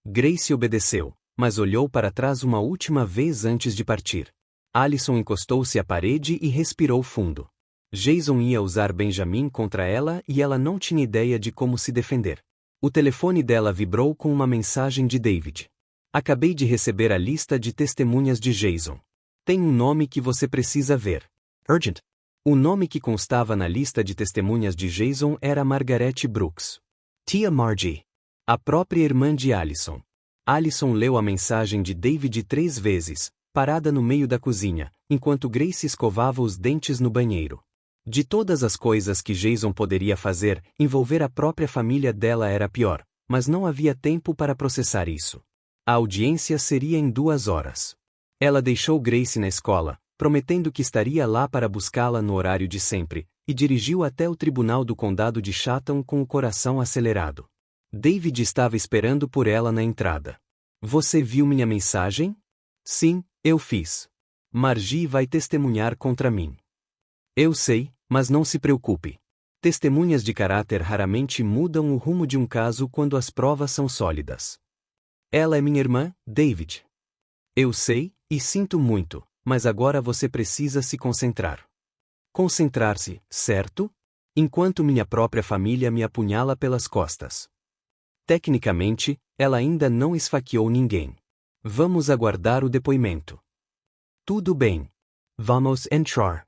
Grace obedeceu, mas olhou para trás uma última vez antes de partir. Alison encostou-se à parede e respirou fundo. Jason ia usar Benjamin contra ela e ela não tinha ideia de como se defender. O telefone dela vibrou com uma mensagem de David. Acabei de receber a lista de testemunhas de Jason. Tem um nome que você precisa ver. Urgent. O nome que constava na lista de testemunhas de Jason era Margaret Brooks. Tia Margie. A própria irmã de Alison. Alison leu a mensagem de David 3 vezes, parada no meio da cozinha, enquanto Grace escovava os dentes no banheiro. De todas as coisas que Jason poderia fazer, envolver a própria família dela era pior, mas não havia tempo para processar isso. A audiência seria em 2 horas. Ela deixou Grace na escola, prometendo que estaria lá para buscá-la no horário de sempre, e dirigiu até o tribunal do condado de Chatham com o coração acelerado. David estava esperando por ela na entrada. Você viu minha mensagem? Sim, eu fiz. Margie vai testemunhar contra mim. Eu sei, mas não se preocupe. Testemunhas de caráter raramente mudam o rumo de um caso quando as provas são sólidas. Ela é minha irmã, David. Eu sei, e sinto muito, mas agora você precisa se concentrar. Concentrar-se, certo? Enquanto minha própria família me apunhala pelas costas. Tecnicamente, ela ainda não esfaqueou ninguém. Vamos aguardar o depoimento. Tudo bem. Vamos entrar.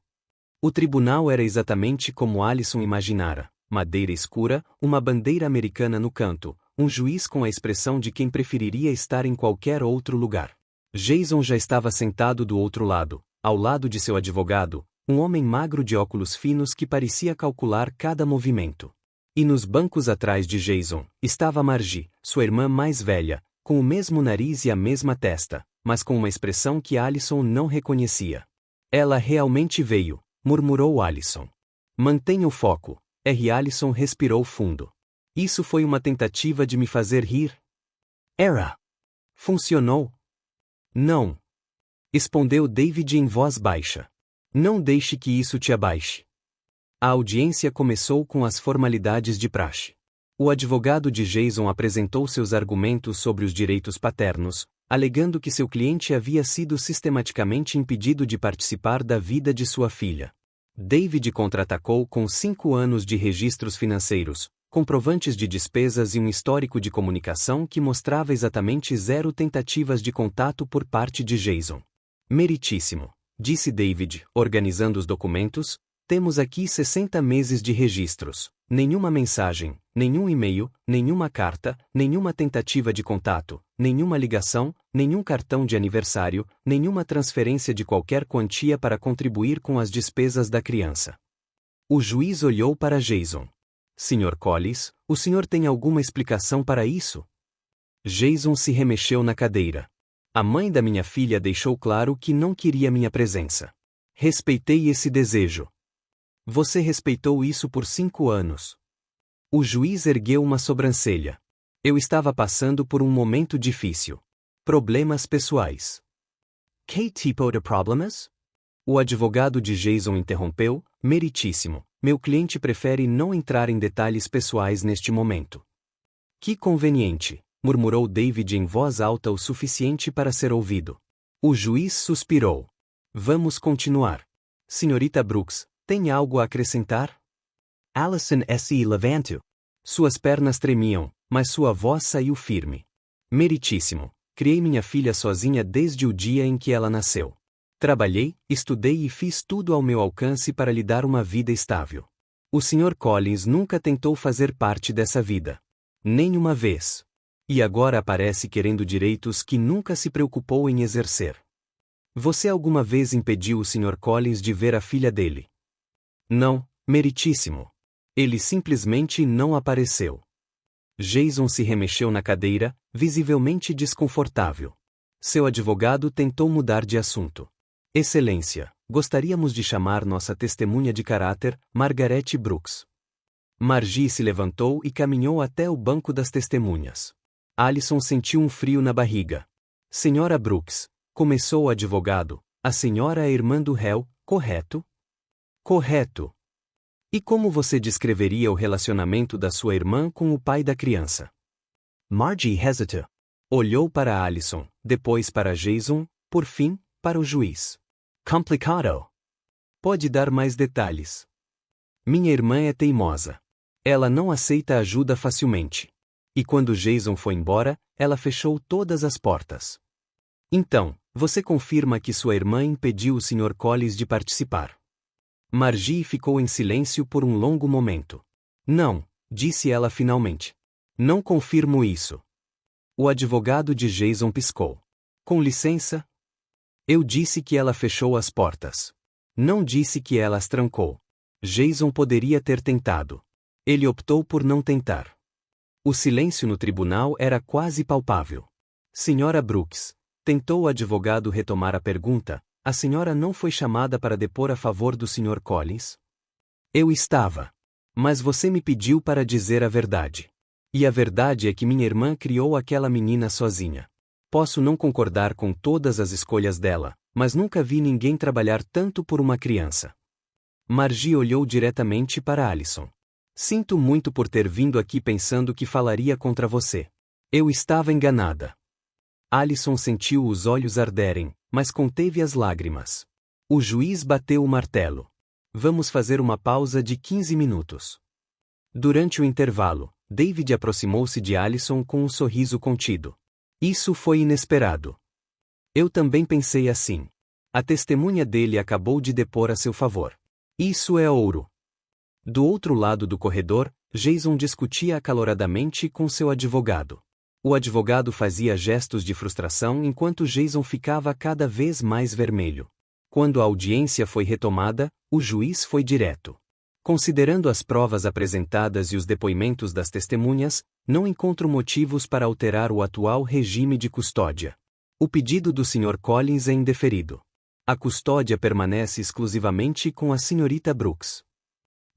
O tribunal era exatamente como Alison imaginara. madeira escura, uma bandeira americana no canto, um juiz com a expressão de quem preferiria estar em qualquer outro lugar. Jason já estava sentado do outro lado, ao lado de seu advogado, um homem magro de óculos finos que parecia calcular cada movimento. E nos bancos atrás de Jason, estava Margie, sua irmã mais velha, com o mesmo nariz e a mesma testa, mas com uma expressão que Allison não reconhecia. Ela realmente veio, murmurou Allison. Mantenha o foco. Allison respirou fundo. Isso foi uma tentativa de me fazer rir? Era. Funcionou? Não. Respondeu David em voz baixa. Não deixe que isso te abaixe. A audiência começou com as formalidades de praxe. O advogado de Jason apresentou seus argumentos sobre os direitos paternos, alegando que seu cliente havia sido sistematicamente impedido de participar da vida de sua filha. David contra-atacou com 5 anos de registros financeiros, comprovantes de despesas e um histórico de comunicação que mostrava exatamente 0 tentativas de contato por parte de Jason. Meritíssimo, disse David, organizando os documentos. Temos aqui 60 meses de registros. Nenhuma mensagem, nenhum e-mail, nenhuma carta, nenhuma tentativa de contato, nenhuma ligação, nenhum cartão de aniversário, nenhuma transferência de qualquer quantia para contribuir com as despesas da criança. O juiz olhou para Jason. Sr. Collins, o senhor tem alguma explicação para isso? Jason se remexeu na cadeira. A mãe da minha filha deixou claro que não queria minha presença. Respeitei esse desejo. Você respeitou isso por 5 anos. O juiz ergueu uma sobrancelha. Eu estava passando por um momento difícil. Problemas pessoais. Que tipo de problemas? O advogado de Jason interrompeu. Meritíssimo, meu cliente prefere não entrar em detalhes pessoais neste momento. Que conveniente, murmurou David em voz alta o suficiente para ser ouvido. O juiz suspirou. Vamos continuar. Senhorita Brooks, tem algo a acrescentar? Allison se levantou. Suas pernas tremiam, mas sua voz saiu firme. Meritíssimo, criei minha filha sozinha desde o dia em que ela nasceu. Trabalhei, estudei e fiz tudo ao meu alcance para lhe dar uma vida estável. O Sr. Collins nunca tentou fazer parte dessa vida. Nem uma vez. E agora aparece querendo direitos que nunca se preocupou em exercer. Você alguma vez impediu o Sr. Collins de ver a filha dele? Não, meritíssimo. Ele simplesmente não apareceu. Jason se remexeu na cadeira, visivelmente desconfortável. Seu advogado tentou mudar de assunto. Excelência, gostaríamos de chamar nossa testemunha de caráter, Margaret Brooks. Margie se levantou e caminhou até o banco das testemunhas. Allison sentiu um frio na barriga. Senhora Brooks, começou o advogado, a senhora é irmã do réu, correto? Correto. E como você descreveria o relacionamento da sua irmã com o pai da criança? Margie hesitou. Olhou para Allison, depois para Jason, por fim, para o juiz. Complicado. Pode dar mais detalhes. Minha irmã é teimosa. Ela não aceita ajuda facilmente. E quando Jason foi embora, ela fechou todas as portas. Então, você confirma que sua irmã impediu o Sr. Collins de participar? Margie ficou em silêncio por um longo momento. Não, disse ela finalmente. Não confirmo isso. O advogado de Jason piscou. Com licença? Eu disse que ela fechou as portas. Não disse que ela as trancou. Jason poderia ter tentado. Ele optou por não tentar. O silêncio no tribunal era quase palpável. Senhora Brooks, tentou o advogado retomar a pergunta. A senhora não foi chamada para depor a favor do Sr. Collins? Eu estava. Mas você me pediu para dizer a verdade. E a verdade é que minha irmã criou aquela menina sozinha. Posso não concordar com todas as escolhas dela, mas nunca vi ninguém trabalhar tanto por uma criança. Margie olhou diretamente para Allison. Sinto muito por ter vindo aqui pensando que falaria contra você. Eu estava enganada. Allison sentiu os olhos arderem, mas conteve as lágrimas. O juiz bateu o martelo. Vamos fazer uma pausa de 15 minutos. Durante o intervalo, David aproximou-se de Allison com um sorriso contido. Isso foi inesperado. Eu também pensei assim. A testemunha dele acabou de depor a seu favor. Isso é ouro. Do outro lado do corredor, Jason discutia acaloradamente com seu advogado. O advogado fazia gestos de frustração enquanto Jason ficava cada vez mais vermelho. Quando a audiência foi retomada, o juiz foi direto. Considerando as provas apresentadas e os depoimentos das testemunhas, não encontro motivos para alterar o atual regime de custódia. O pedido do Sr. Collins é indeferido. A custódia permanece exclusivamente com a Srta. Brooks.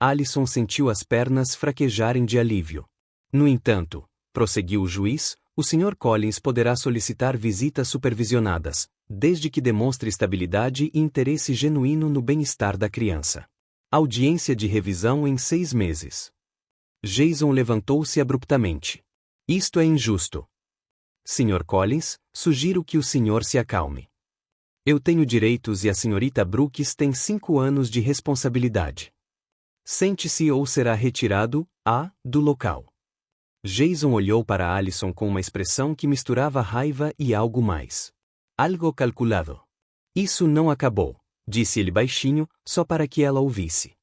Allison sentiu as pernas fraquejarem de alívio. No entanto, prosseguiu o juiz, o Sr. Collins poderá solicitar visitas supervisionadas, desde que demonstre estabilidade e interesse genuíno no bem-estar da criança. Audiência de revisão em 6 meses. Jason levantou-se abruptamente. Isto é injusto. Sr. Collins, sugiro que o senhor se acalme. Eu tenho direitos e a Srta. Brooks tem 5 anos de responsabilidade. Sente-se ou será retirado, do local. Jason olhou para Allison com uma expressão que misturava raiva e algo mais. Algo calculado. Isso não acabou, disse ele baixinho, só para que ela ouvisse.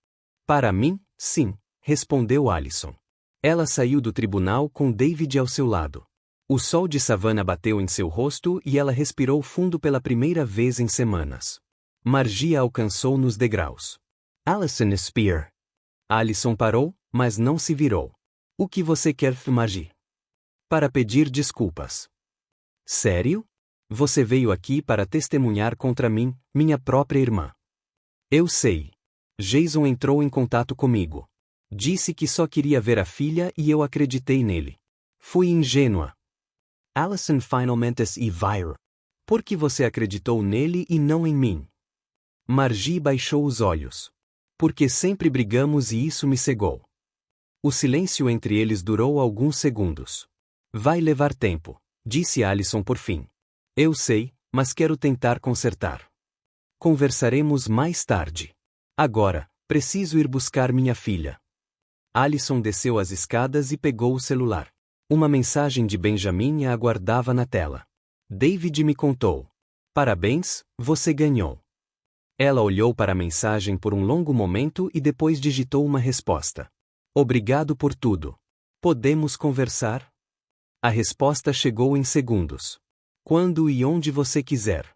Para mim, sim, respondeu Allison. Ela saiu do tribunal com David ao seu lado. O sol de savana bateu em seu rosto e ela respirou fundo pela primeira vez em semanas. Margie a alcançou nos degraus. Allison Spear. Allison parou, mas não se virou. O que você quer, Margie? Para pedir desculpas. Sério? Você veio aqui para testemunhar contra mim, minha própria irmã. Eu sei. Jason entrou em contato comigo. Disse que só queria ver a filha e eu acreditei nele. Fui ingênua. Allison finalmente e Vire. Por que você acreditou nele e não em mim? Margie baixou os olhos. Porque sempre brigamos e isso me cegou. O silêncio entre eles durou alguns segundos. Vai levar tempo, disse Allison por fim. Eu sei, mas quero tentar consertar. Conversaremos mais tarde. Agora, preciso ir buscar minha filha. Allison desceu as escadas e pegou o celular. Uma mensagem de Benjamin a aguardava na tela. David me contou. Parabéns, você ganhou. Ela olhou para a mensagem por um longo momento e depois digitou uma resposta. Obrigado por tudo. Podemos conversar? A resposta chegou em segundos. Quando e onde você quiser.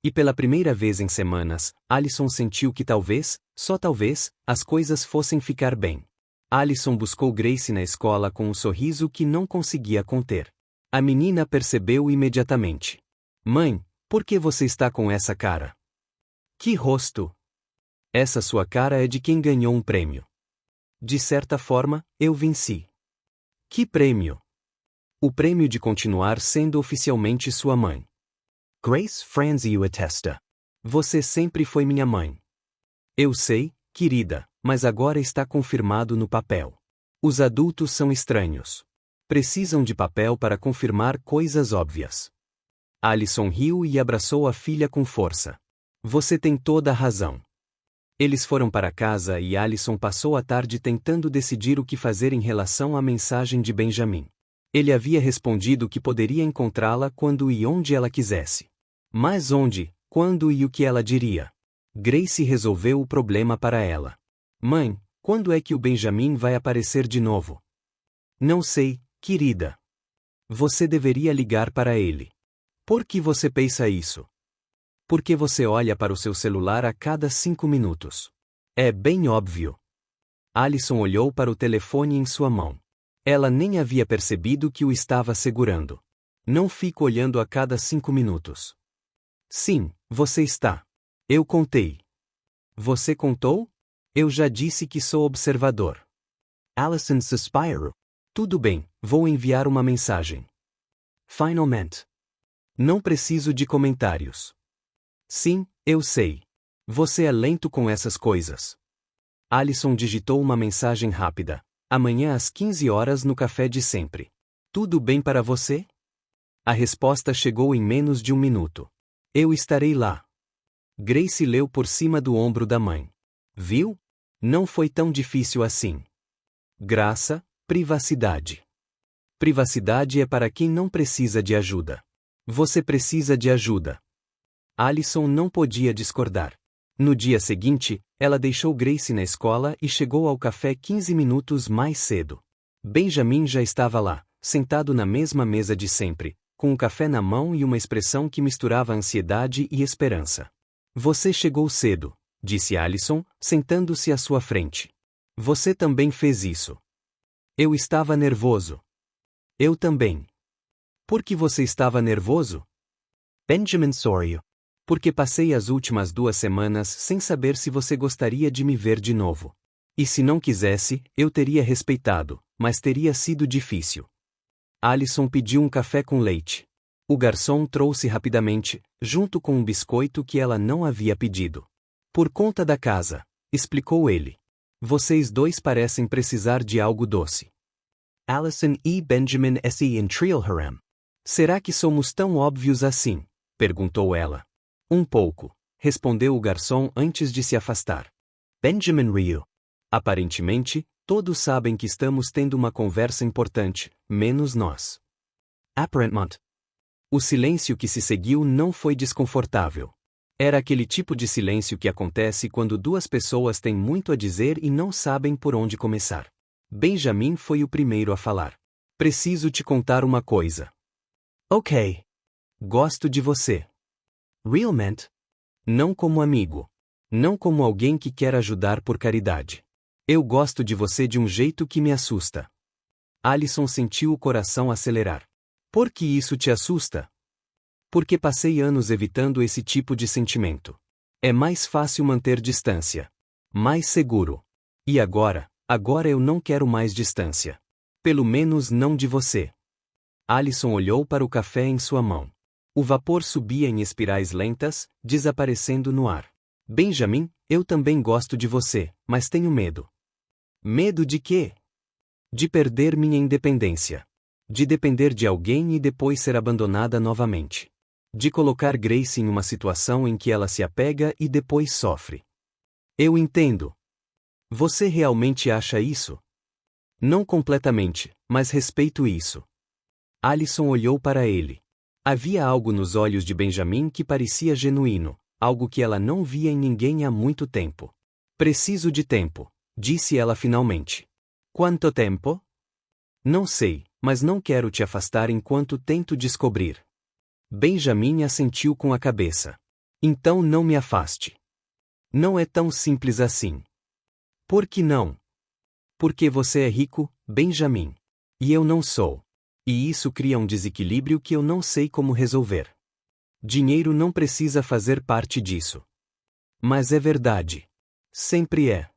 E pela primeira vez em semanas, Allison sentiu que talvez, só talvez, as coisas fossem ficar bem. Allison buscou Grace na escola com um sorriso que não conseguia conter. A menina percebeu imediatamente. Mãe, por que você está com essa cara? Que rosto! Essa sua cara é de quem ganhou um prêmio. De certa forma, eu venci. Que prêmio? O prêmio de continuar sendo oficialmente sua mãe. Grace Franzio atesta. Você sempre foi minha mãe. Eu sei, querida, mas agora está confirmado no papel. Os adultos são estranhos. Precisam de papel para confirmar coisas óbvias. Allison riu e abraçou a filha com força. Você tem toda a razão. Eles foram para casa e Allison passou a tarde tentando decidir o que fazer em relação à mensagem de Benjamin. Ele havia respondido que poderia encontrá-la quando e onde ela quisesse. Mas onde, quando e o que ela diria? Grace resolveu o problema para ela. Mãe, quando é que o Benjamin vai aparecer de novo? Não sei, querida. Você deveria ligar para ele. Por que você pensa isso? Porque você olha para o seu celular a cada 5 minutos. É bem óbvio. Allison olhou para o telefone em sua mão. Ela nem havia percebido que o estava segurando. Não fico olhando a cada 5 minutos. Sim, você está. Eu contei. Você contou? Eu já disse que sou observador. Allison suspirou. Tudo bem, vou enviar uma mensagem. Finalmente. Não preciso de comentários. Sim, eu sei. Você é lento com essas coisas. Allison digitou uma mensagem rápida. Amanhã às 15 horas no café de sempre. Tudo bem para você? A resposta chegou em menos de 1 minuto. Eu estarei lá. Grace leu por cima do ombro da mãe. Viu? Não foi tão difícil assim. Graça, privacidade. Privacidade é para quem não precisa de ajuda. Você precisa de ajuda. Allison não podia discordar. No dia seguinte, ela deixou Grace na escola e chegou ao café 15 minutos mais cedo. Benjamin já estava lá, sentado na mesma mesa de sempre, com um café na mão e uma expressão que misturava ansiedade e esperança. Você chegou cedo, disse Allison, sentando-se à sua frente. Você também fez isso. Eu estava nervoso. Eu também. Por que você estava nervoso? Benjamin sorriu. Porque passei as últimas 2 semanas sem saber se você gostaria de me ver de novo. E se não quisesse, eu teria respeitado, mas teria sido difícil. Allison pediu um café com leite. O garçom trouxe rapidamente, junto com um biscoito que ela não havia pedido. Por conta da casa, explicou ele. Vocês dois parecem precisar de algo doce. Allison e Benjamin se entreolharam. Será que somos tão óbvios assim? Perguntou ela. Um pouco, respondeu o garçom antes de se afastar. Benjamin riu. Aparentemente, todos sabem que estamos tendo uma conversa importante, menos nós. Apparentment. O silêncio que se seguiu não foi desconfortável. Era aquele tipo de silêncio que acontece quando 2 pessoas têm muito a dizer e não sabem por onde começar. Benjamin foi o primeiro a falar. Preciso te contar uma coisa. Ok. Gosto de você. Realmente? Não como amigo. Não como alguém que quer ajudar por caridade. Eu gosto de você de um jeito que me assusta. Allison sentiu o coração acelerar. Por que isso te assusta? Porque passei anos evitando esse tipo de sentimento. É mais fácil manter distância. Mais seguro. E agora eu não quero mais distância. Pelo menos não de você. Allison olhou para o café em sua mão. O vapor subia em espirais lentas, desaparecendo no ar. Benjamin, eu também gosto de você, mas tenho medo. Medo de quê? De perder minha independência. De depender de alguém e depois ser abandonada novamente. De colocar Grace em uma situação em que ela se apega e depois sofre. Eu entendo. Você realmente acha isso? Não completamente, mas respeito isso. Allison olhou para ele. Havia algo nos olhos de Benjamin que parecia genuíno, algo que ela não via em ninguém há muito tempo. Preciso de tempo, disse ela finalmente. Quanto tempo? Não sei, mas não quero te afastar enquanto tento descobrir. Benjamin assentiu com a cabeça. Então não me afaste. Não é tão simples assim. Por que não? Porque você é rico, Benjamin. E eu não sou. E isso cria um desequilíbrio que eu não sei como resolver. Dinheiro não precisa fazer parte disso. Mas é verdade. Sempre é.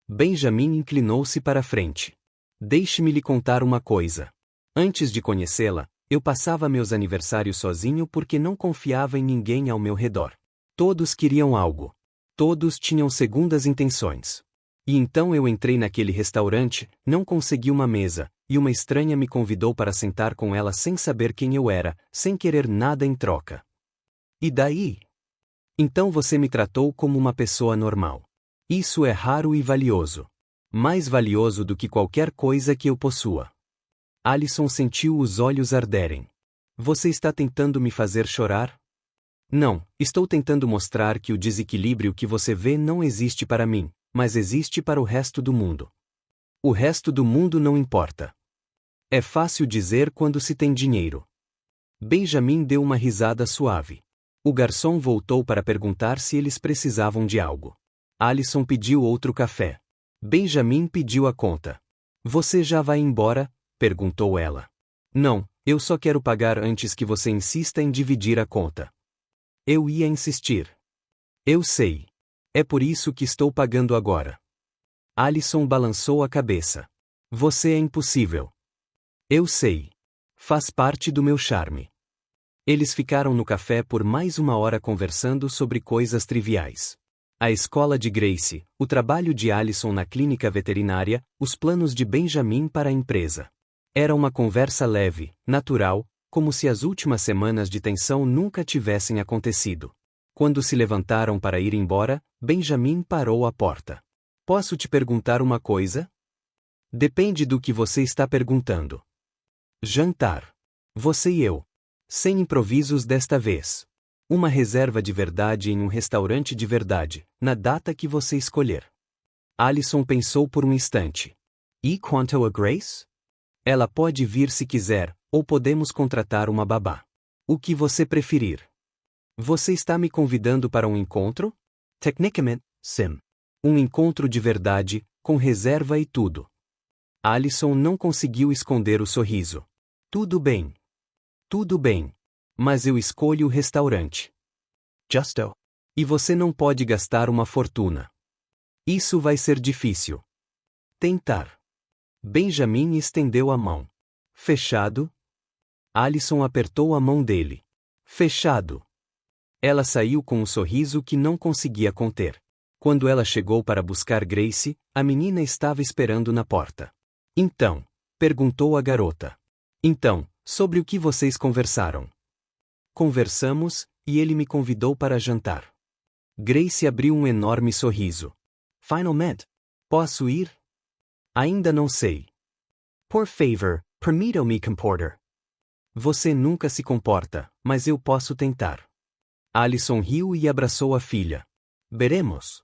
Benjamin inclinou-se para a frente. Deixe-me lhe contar uma coisa. Antes de conhecê-la, eu passava meus aniversários sozinho porque não confiava em ninguém ao meu redor. Todos queriam algo. Todos tinham segundas intenções. E então eu entrei naquele restaurante, não consegui uma mesa, e uma estranha me convidou para sentar com ela sem saber quem eu era, sem querer nada em troca. E daí? Então você me tratou como uma pessoa normal. Isso é raro e valioso. Mais valioso do que qualquer coisa que eu possua. Allison sentiu os olhos arderem. Você está tentando me fazer chorar? Não, estou tentando mostrar que o desequilíbrio que você vê não existe para mim, mas existe para o resto do mundo. O resto do mundo não importa. É fácil dizer quando se tem dinheiro. Benjamin deu uma risada suave. O garçom voltou para perguntar se eles precisavam de algo. Allison pediu outro café. Benjamin pediu a conta. Você já vai embora? Perguntou ela. Não, eu só quero pagar antes que você insista em dividir a conta. Eu ia insistir. Eu sei. É por isso que estou pagando agora. Allison balançou a cabeça. Você é impossível. Eu sei. Faz parte do meu charme. Eles ficaram no café por mais 1 hora conversando sobre coisas triviais. A escola de Grace, o trabalho de Allison na clínica veterinária, os planos de Benjamin para a empresa. Era uma conversa leve, natural, como se as últimas semanas de tensão nunca tivessem acontecido. Quando se levantaram para ir embora, Benjamin parou à porta. Posso te perguntar uma coisa? Depende do que você está perguntando. Jantar. Você e eu. Sem improvisos desta vez. Uma reserva de verdade em um restaurante de verdade, na data que você escolher. Alison pensou por um instante. E quanto a Grace? Ela pode vir se quiser, ou podemos contratar uma babá. O que você preferir? Você está me convidando para um encontro? Tecnicamente, sim. Um encontro de verdade, com reserva e tudo. Alison não conseguiu esconder o sorriso. Tudo bem. Tudo bem. Mas eu escolho o restaurante. Justo. E você não pode gastar uma fortuna. Isso vai ser difícil. Tentar. Benjamin estendeu a mão. Fechado? Alison apertou a mão dele. Fechado. Ela saiu com um sorriso que não conseguia conter. Quando ela chegou para buscar Grace, a menina estava esperando na porta. Então, perguntou a garota. Então, sobre o que vocês conversaram? Conversamos, e ele me convidou para jantar. Grace abriu um enorme sorriso. Finalmente. Posso ir? Ainda não sei. Por favor, permita-me comportar. Você nunca se comporta, mas eu posso tentar. Alison riu e abraçou a filha. Veremos.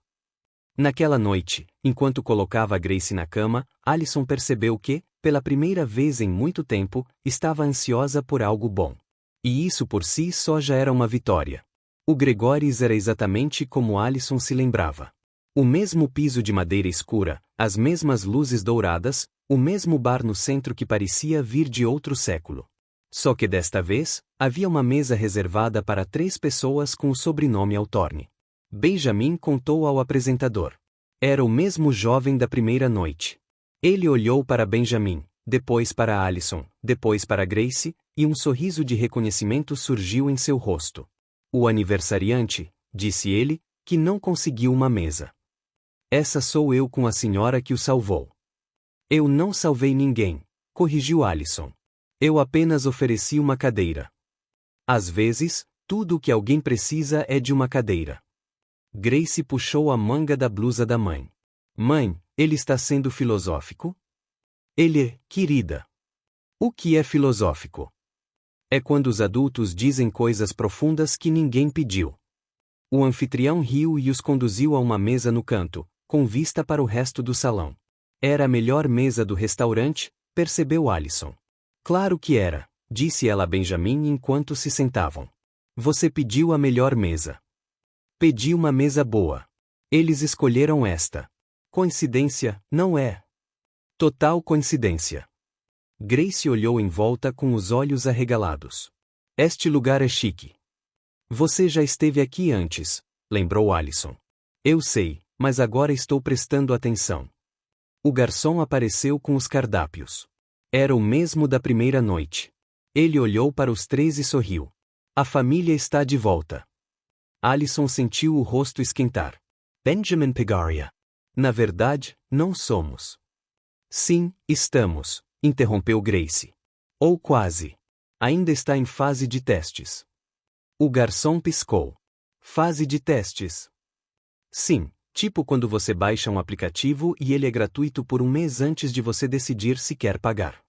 Naquela noite, enquanto colocava Grace na cama, Alison percebeu que, pela primeira vez em muito tempo, estava ansiosa por algo bom. E isso por si só já era uma vitória. O Gregores era exatamente como Alison se lembrava. O mesmo piso de madeira escura, as mesmas luzes douradas, o mesmo bar no centro que parecia vir de outro século. Só que desta vez, havia uma mesa reservada para 3 pessoas com o sobrenome Altorne. Benjamin contou ao apresentador. Era o mesmo jovem da primeira noite. Ele olhou para Benjamin, depois para Alison, depois para Grace, e um sorriso de reconhecimento surgiu em seu rosto. O aniversariante, disse ele, que não conseguiu uma mesa. Essa sou eu com a senhora que o salvou. Eu não salvei ninguém, corrigiu Alison. Eu apenas ofereci uma cadeira. Às vezes, tudo o que alguém precisa é de uma cadeira. Grace puxou a manga da blusa da mãe. Mãe, ele está sendo filosófico? Ele é, querida. O que é filosófico? É quando os adultos dizem coisas profundas que ninguém pediu. O anfitrião riu e os conduziu a uma mesa no canto, com vista para o resto do salão. Era a melhor mesa do restaurante, percebeu Alison. Claro que era, disse ela a Benjamin enquanto se sentavam. Você pediu a melhor mesa. Pedi uma mesa boa. Eles escolheram esta. Coincidência, não é? Total coincidência. Grace olhou em volta com os olhos arregalados. Este lugar é chique. Você já esteve aqui antes, lembrou Alison. Eu sei, mas agora estou prestando atenção. O garçom apareceu com os cardápios. Era o mesmo da primeira noite. Ele olhou para os 3 e sorriu. A família está de volta. Alison sentiu o rosto esquentar. Benjamin Pegaria. Na verdade, não somos. Sim, estamos, interrompeu Grace. Ou quase. Ainda está em fase de testes. O garçom piscou. Fase de testes. Sim, tipo quando você baixa um aplicativo e ele é gratuito por um mês antes de você decidir se quer pagar.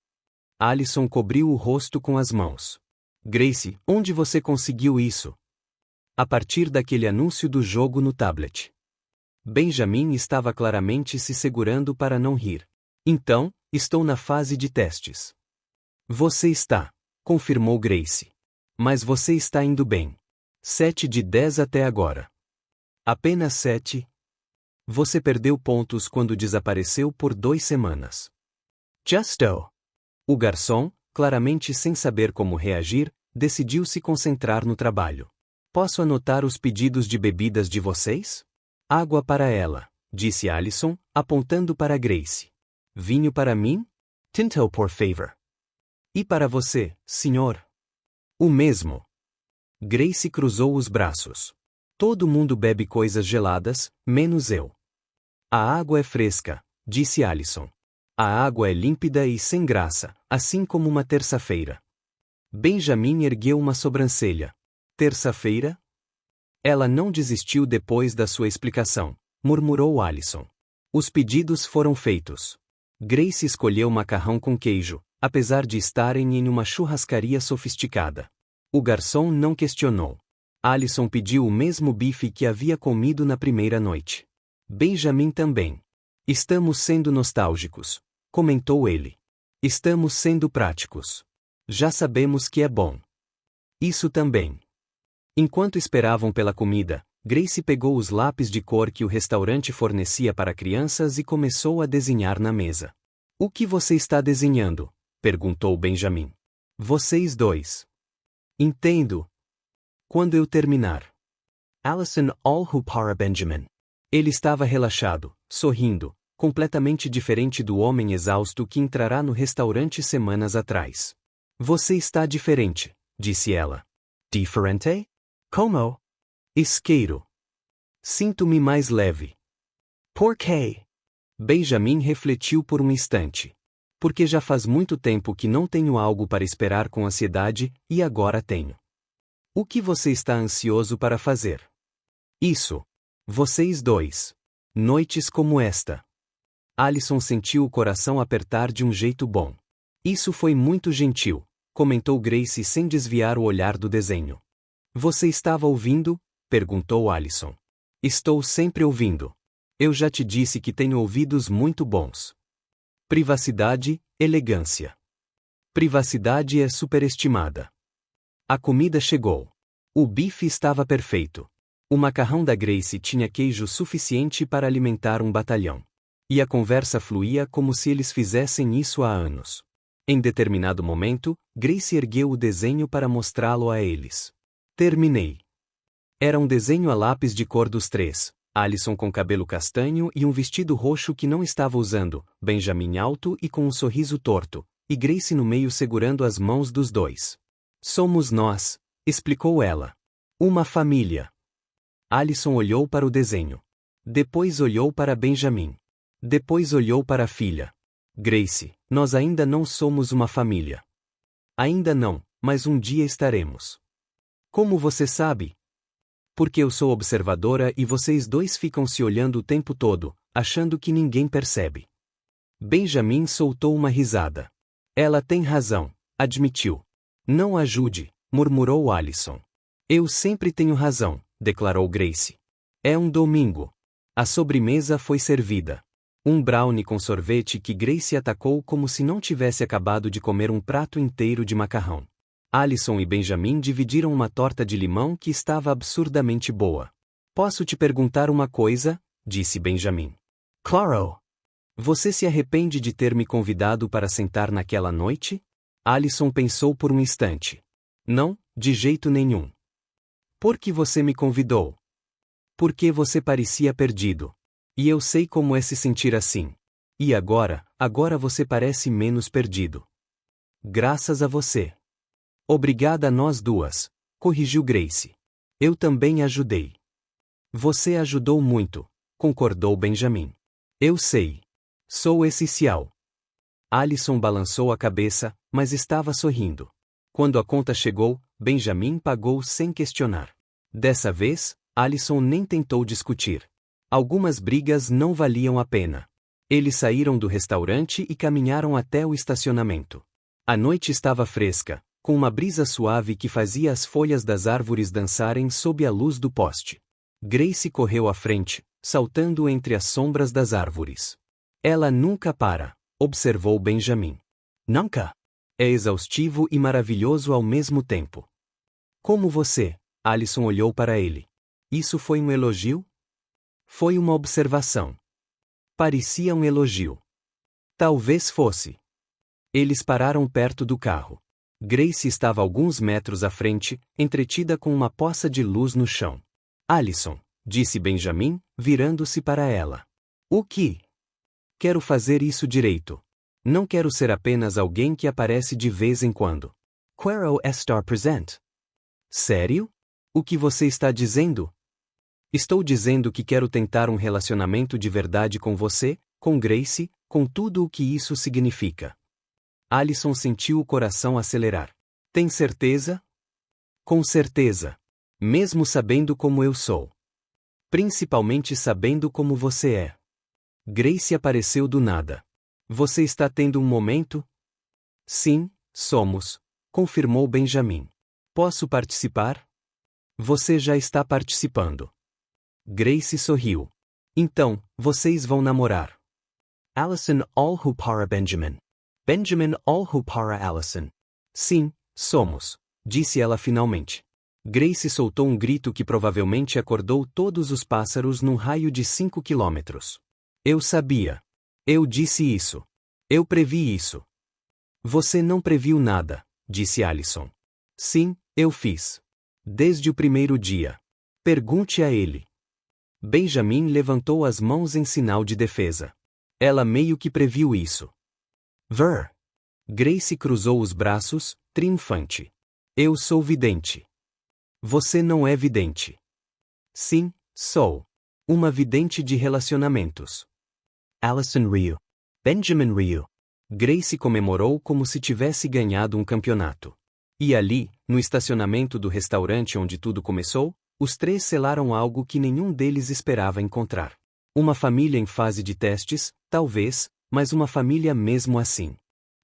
Alison cobriu o rosto com as mãos. Grace, onde você conseguiu isso? A partir daquele anúncio do jogo no tablet. Benjamin estava claramente se segurando para não rir. Então, estou na fase de testes. Você está, confirmou Grace. Mas você está indo bem. 7 de 10 até agora. Apenas 7? Você perdeu pontos quando desapareceu por 2 semanas. Justo. O garçom, claramente sem saber como reagir, decidiu se concentrar no trabalho. Posso anotar os pedidos de bebidas de vocês? Água para ela, disse Alison, apontando para Grace. Vinho para mim? Tinto, por favor. E para você, senhor? O mesmo. Grace cruzou os braços. Todo mundo bebe coisas geladas, menos eu. A água é fresca, disse Alison. A água é límpida e sem graça, assim como uma terça-feira. Benjamin ergueu uma sobrancelha. Terça-feira? Ela não desistiu depois da sua explicação, murmurou Alison. Os pedidos foram feitos. Grace escolheu macarrão com queijo, apesar de estarem em uma churrascaria sofisticada. O garçom não questionou. Alison pediu o mesmo bife que havia comido na primeira noite. Benjamin também. Estamos sendo nostálgicos, comentou ele. Estamos sendo práticos. Já sabemos que é bom. Isso também. Enquanto esperavam pela comida, Grace pegou os lápis de cor que o restaurante fornecia para crianças e começou a desenhar na mesa. O que você está desenhando? Perguntou Benjamin. Vocês dois. Entendo. Quando eu terminar. Alison olhou para Benjamin. Ele estava relaxado, sorrindo, completamente diferente do homem exausto que entrará no restaurante semanas atrás. Você está diferente, disse ela. Diferente? Como? Isqueiro. Sinto-me mais leve. Por quê? Benjamin refletiu por um instante. Porque já faz muito tempo que não tenho algo para esperar com ansiedade, e agora tenho. O que você está ansioso para fazer? Isso. Vocês dois. Noites como esta. Alison sentiu o coração apertar de um jeito bom. Isso foi muito gentil, comentou Grace sem desviar o olhar do desenho. Você estava ouvindo? Perguntou Alison. Estou sempre ouvindo. Eu já te disse que tenho ouvidos muito bons. Privacidade, elegância. Privacidade é superestimada. A comida chegou. O bife estava perfeito. O macarrão da Grace tinha queijo suficiente para alimentar um batalhão. E a conversa fluía como se eles fizessem isso há anos. Em determinado momento, Grace ergueu o desenho para mostrá-lo a eles. Terminei. Era um desenho a lápis de cor dos três, Alison com cabelo castanho e um vestido roxo que não estava usando, Benjamin alto e com um sorriso torto, e Grace no meio segurando as mãos dos dois. Somos nós, explicou ela. Uma família. Alison olhou para o desenho. Depois olhou para Benjamin. Depois olhou para a filha. Grace, nós ainda não somos uma família. Ainda não, mas um dia estaremos. Como você sabe? Porque eu sou observadora e vocês dois ficam se olhando o tempo todo, achando que ninguém percebe. Benjamin soltou uma risada. Ela tem razão, admitiu. Não ajude, murmurou Alison. Eu sempre tenho razão, declarou Grace. É um domingo. A sobremesa foi servida. Um brownie com sorvete que Grace atacou como se não tivesse acabado de comer um prato inteiro de macarrão. Alison e Benjamin dividiram uma torta de limão que estava absurdamente boa. Posso te perguntar uma coisa? Disse Benjamin. Claro! Você se arrepende de ter me convidado para sentar naquela noite? Alison pensou por um instante. Não, de jeito nenhum. Por que você me convidou? Porque você parecia perdido. E eu sei como é se sentir assim. E agora você parece menos perdido. Graças a você. Obrigada a nós duas, corrigiu Grace. Eu também ajudei. Você ajudou muito, concordou Benjamin. Eu sei. Sou essencial. Alison balançou a cabeça, mas estava sorrindo. Quando a conta chegou, Benjamin pagou sem questionar. Dessa vez, Alison nem tentou discutir. Algumas brigas não valiam a pena. Eles saíram do restaurante e caminharam até o estacionamento. A noite estava fresca, com uma brisa suave que fazia as folhas das árvores dançarem sob a luz do poste. Grace correu à frente, saltando entre as sombras das árvores. Ela nunca para, observou Benjamin. Nunca. É exaustivo e maravilhoso ao mesmo tempo. Como você? Alison olhou para ele. Isso foi um elogio? Foi uma observação. Parecia um elogio. Talvez fosse. Eles pararam perto do carro. Grace estava alguns metros à frente, entretida com uma poça de luz no chão. Alison, disse Benjamin, virando-se para ela. O que? Quero fazer isso direito. Não quero ser apenas alguém que aparece de vez em quando. Quero estar presente. Sério? O que você está dizendo? Estou dizendo que quero tentar um relacionamento de verdade com você, com Grace, com tudo o que isso significa. Alison sentiu o coração acelerar. Tem certeza? Com certeza. Mesmo sabendo como eu sou. Principalmente sabendo como você é. Grace apareceu do nada. Você está tendo um momento? Sim, somos, confirmou Benjamin. Posso participar? Você já está participando. Grace sorriu. Então, vocês vão namorar. Allison olhou para Benjamin. Benjamin olhou para Allison. Sim, somos, disse ela finalmente. Grace soltou um grito que provavelmente acordou todos os pássaros num raio de 5 quilômetros. Eu sabia. Eu disse isso. Eu previ isso. Você não previu nada, disse Allison. Sim, eu fiz. Desde o primeiro dia. Pergunte a ele. Benjamin levantou as mãos em sinal de defesa. Ela meio que previu isso. Ver. Grace cruzou os braços, triunfante. Eu sou vidente. Você não é vidente. Sim, sou. Uma vidente de relacionamentos. Allison riu. Benjamin riu. Grace comemorou como se tivesse ganhado um campeonato. E ali, no estacionamento do restaurante onde tudo começou, os três selaram algo que nenhum deles esperava encontrar. Uma família em fase de testes, talvez, mas uma família mesmo assim.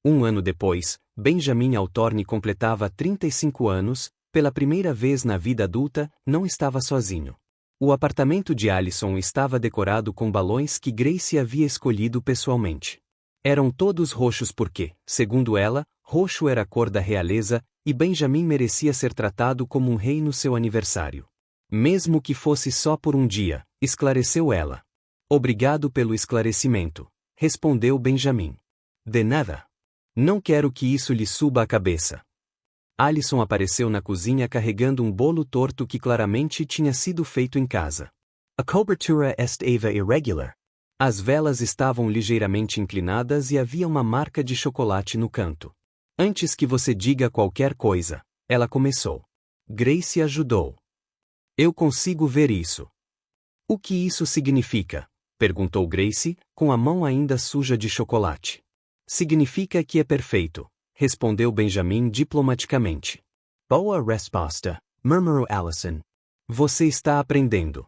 Um ano depois, Benjamin Altorne completava 35 anos, pela primeira vez na vida adulta, não estava sozinho. O apartamento de Allison estava decorado com balões que Grace havia escolhido pessoalmente. Eram todos roxos porque, segundo ela, roxo era a cor da realeza, e Benjamin merecia ser tratado como um rei no seu aniversário. Mesmo que fosse só por um dia, esclareceu ela. Obrigado pelo esclarecimento, respondeu Benjamin. De nada. Não quero que isso lhe suba a cabeça. Allison apareceu na cozinha carregando um bolo torto que claramente tinha sido feito em casa. A cobertura estava irregular. As velas estavam ligeiramente inclinadas e havia uma marca de chocolate no canto. Antes que você diga qualquer coisa, ela começou. Grace ajudou. Eu consigo ver isso. O que isso significa? Perguntou Grace, com a mão ainda suja de chocolate. Significa que é perfeito, respondeu Benjamin diplomaticamente. Boa resposta, murmurou Allison. Você está aprendendo.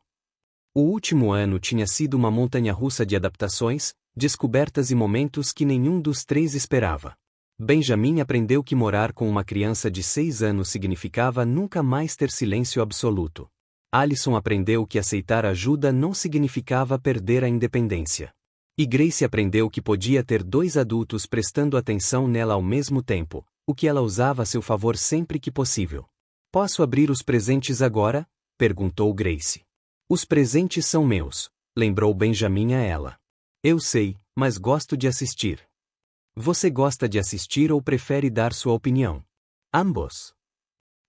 O último ano tinha sido uma montanha-russa de adaptações, descobertas e momentos que nenhum dos três esperava. Benjamin aprendeu que morar com uma criança de 6 anos significava nunca mais ter silêncio absoluto. Allison aprendeu que aceitar ajuda não significava perder a independência. E Grace aprendeu que podia ter 2 adultos prestando atenção nela ao mesmo tempo, o que ela usava a seu favor sempre que possível. Posso abrir os presentes agora? Perguntou Grace. Os presentes são meus, lembrou Benjamin a ela. Eu sei, mas gosto de assistir. Você gosta de assistir ou prefere dar sua opinião? Ambos.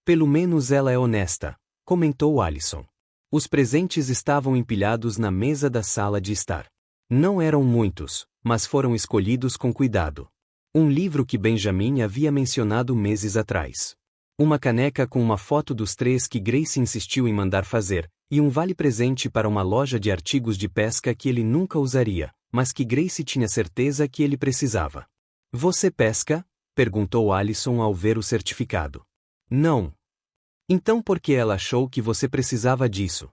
Pelo menos ela é honesta, comentou Allison. Os presentes estavam empilhados na mesa da sala de estar. Não eram muitos, mas foram escolhidos com cuidado. Um livro que Benjamin havia mencionado meses atrás. Uma caneca com uma foto dos três que Grace insistiu em mandar fazer, e um vale-presente para uma loja de artigos de pesca que ele nunca usaria, mas que Grace tinha certeza que ele precisava. Você pesca? Perguntou Allison ao ver o certificado. Não. Então por que ela achou que você precisava disso?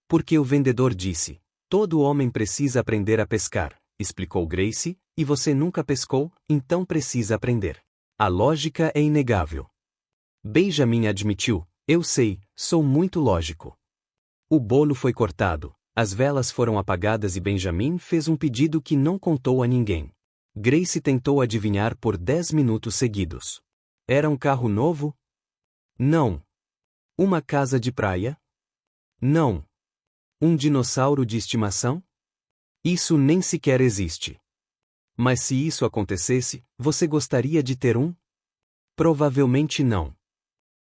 Porque o vendedor disse. Todo homem precisa aprender a pescar, explicou Grace, e você nunca pescou, então precisa aprender. A lógica é inegável. Benjamin admitiu, eu sei, sou muito lógico. O bolo foi cortado, as velas foram apagadas e Benjamin fez um pedido que não contou a ninguém. Grace tentou adivinhar por 10 minutos seguidos. Era um carro novo? Não. Uma casa de praia? Não. Um dinossauro de estimação? Isso nem sequer existe. Mas se isso acontecesse, você gostaria de ter um? Provavelmente não.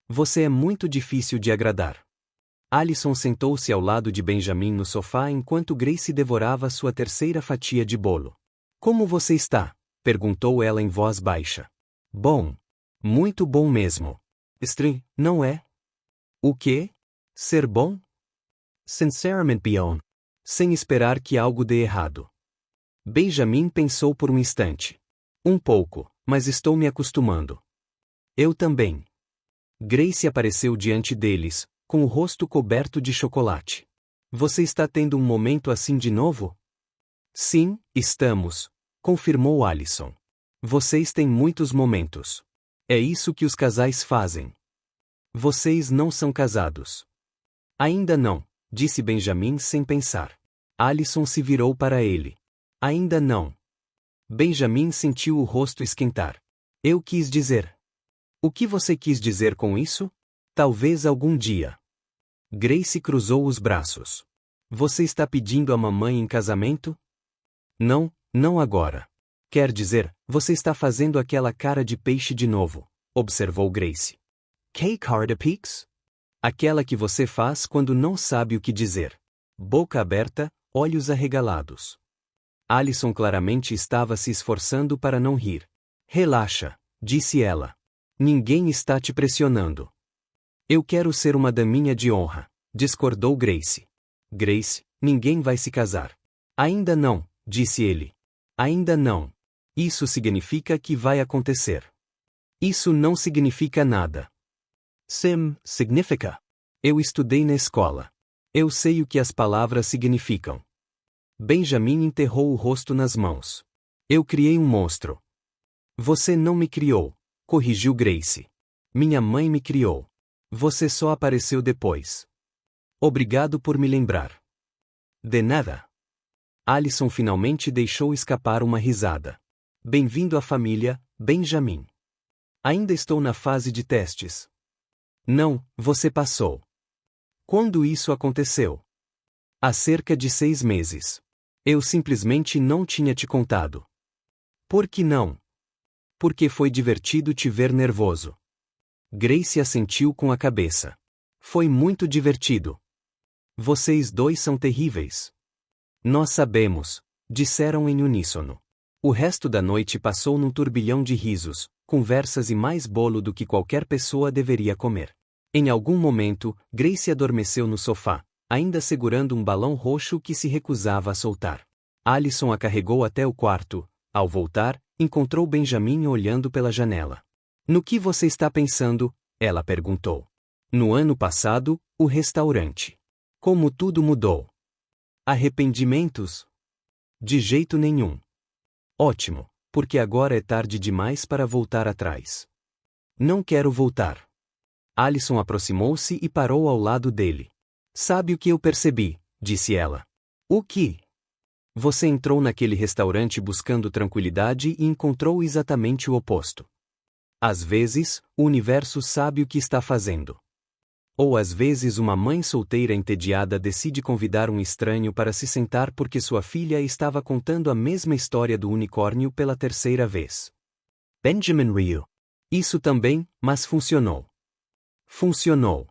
Você é muito difícil de agradar. Allison sentou-se ao lado de Benjamin no sofá enquanto Grace devorava sua terceira fatia de bolo. Como você está? Perguntou ela em voz baixa. Bom. Muito bom mesmo. Estranho, não é? O quê? Ser bom? Sinceramente bom. Sem esperar que algo dê errado. Benjamin pensou por um instante. Um pouco, mas estou me acostumando. Eu também. Grace apareceu diante deles, com o rosto coberto de chocolate. Você está tendo um momento assim de novo? Sim, estamos, confirmou Allison. Vocês têm muitos momentos. É isso que os casais fazem. Vocês não são casados. Ainda não, disse Benjamin sem pensar. Alison se virou para ele. Ainda não. Benjamin sentiu o rosto esquentar. Eu quis dizer. O que você quis dizer com isso? Talvez algum dia. Grace cruzou os braços. Você está pedindo a mamãe em casamento? Não, não agora. Quer dizer, você está fazendo aquela cara de peixe de novo, observou Grace. Que cara de pix? Aquela que você faz quando não sabe o que dizer. Boca aberta, olhos arregalados. Alison claramente estava se esforçando para não rir. Relaxa, disse ela. Ninguém está te pressionando. Eu quero ser uma daminha de honra, discordou Grace. Grace, ninguém vai se casar. Ainda não, disse ele. Ainda não. Isso significa que vai acontecer. Isso não significa nada. Sim, significa. Eu estudei na escola. Eu sei o que as palavras significam. Benjamin enterrou o rosto nas mãos. Eu criei um monstro. Você não me criou, corrigiu Grace. Minha mãe me criou. Você só apareceu depois. Obrigado por me lembrar. De nada. Alison finalmente deixou escapar uma risada. Bem-vindo à família, Benjamin. Ainda estou na fase de testes. Não, você passou. Quando isso aconteceu? Há cerca de 6 meses. Eu simplesmente não tinha te contado. Por que não? Porque foi divertido te ver nervoso. Grace assentiu com a cabeça. Foi muito divertido. Vocês dois são terríveis. Nós sabemos, disseram em uníssono. O resto da noite passou num turbilhão de risos, conversas e mais bolo do que qualquer pessoa deveria comer. Em algum momento, Grace adormeceu no sofá, ainda segurando um balão roxo que se recusava a soltar. Alison a carregou até o quarto. Ao voltar, encontrou Benjamin olhando pela janela. No que você está pensando? Ela perguntou. No ano passado, o restaurante. Como tudo mudou. Arrependimentos? De jeito nenhum. Ótimo, porque agora é tarde demais para voltar atrás. Não quero voltar. Alison aproximou-se e parou ao lado dele. Sabe o que eu percebi? Disse ela. O que? Você entrou naquele restaurante buscando tranquilidade e encontrou exatamente o oposto. Às vezes, o universo sabe o que está fazendo. Ou às vezes uma mãe solteira entediada decide convidar um estranho para se sentar porque sua filha estava contando a mesma história do unicórnio pela 3ª vez. Benjamin riu. Isso também, mas funcionou. Funcionou.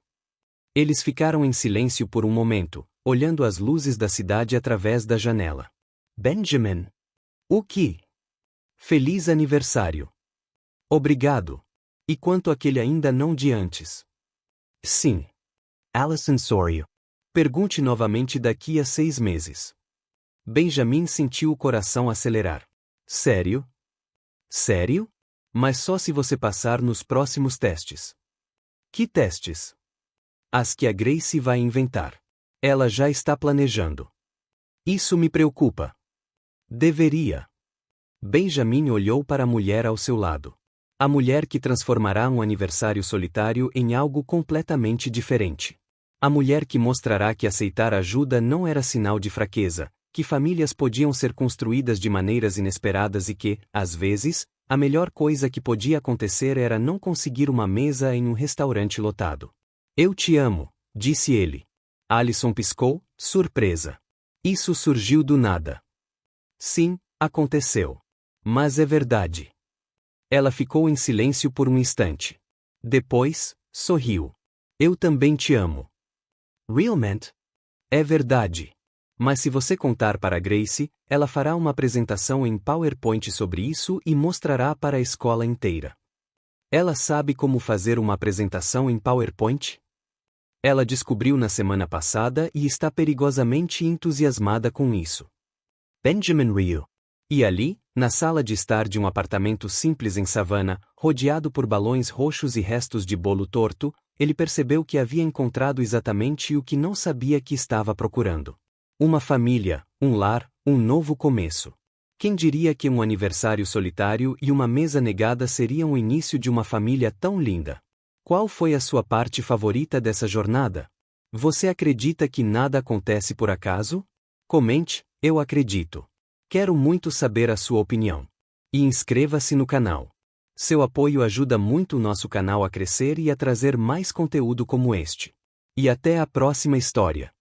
Eles ficaram em silêncio por um momento, olhando as luzes da cidade através da janela. Benjamin. O que? Feliz aniversário. Obrigado. E quanto àquele ainda não de antes? Sim. Alison sorriu. Pergunte novamente daqui a 6 meses. Benjamin sentiu o coração acelerar. Sério? Sério? Mas só se você passar nos próximos testes. Que testes? As que a Grace vai inventar. Ela já está planejando. Isso me preocupa. Deveria. Benjamin olhou para a mulher ao seu lado. A mulher que transformará um aniversário solitário em algo completamente diferente. A mulher que mostrará que aceitar ajuda não era sinal de fraqueza, que famílias podiam ser construídas de maneiras inesperadas e que, às vezes, a melhor coisa que podia acontecer era não conseguir uma mesa em um restaurante lotado. Eu te amo, disse ele. Alison piscou, surpresa. Isso surgiu do nada. Sim, aconteceu. Mas é verdade. Ela ficou em silêncio por um instante. Depois, sorriu. Eu também te amo. Realmente? É verdade. Mas se você contar para Grace, ela fará uma apresentação em PowerPoint sobre isso e mostrará para a escola inteira. Ela sabe como fazer uma apresentação em PowerPoint? Ela descobriu na semana passada e está perigosamente entusiasmada com isso. Benjamin riu. E ali, na sala de estar de um apartamento simples em Savannah, rodeado por balões roxos e restos de bolo torto, ele percebeu que havia encontrado exatamente o que não sabia que estava procurando. Uma família, um lar, um novo começo. Quem diria que um aniversário solitário e uma mesa negada seriam o início de uma família tão linda? Qual foi a sua parte favorita dessa jornada? Você acredita que nada acontece por acaso? Comente, eu acredito. Quero muito saber a sua opinião. E inscreva-se no canal. Seu apoio ajuda muito o nosso canal a crescer e a trazer mais conteúdo como este. E até a próxima história.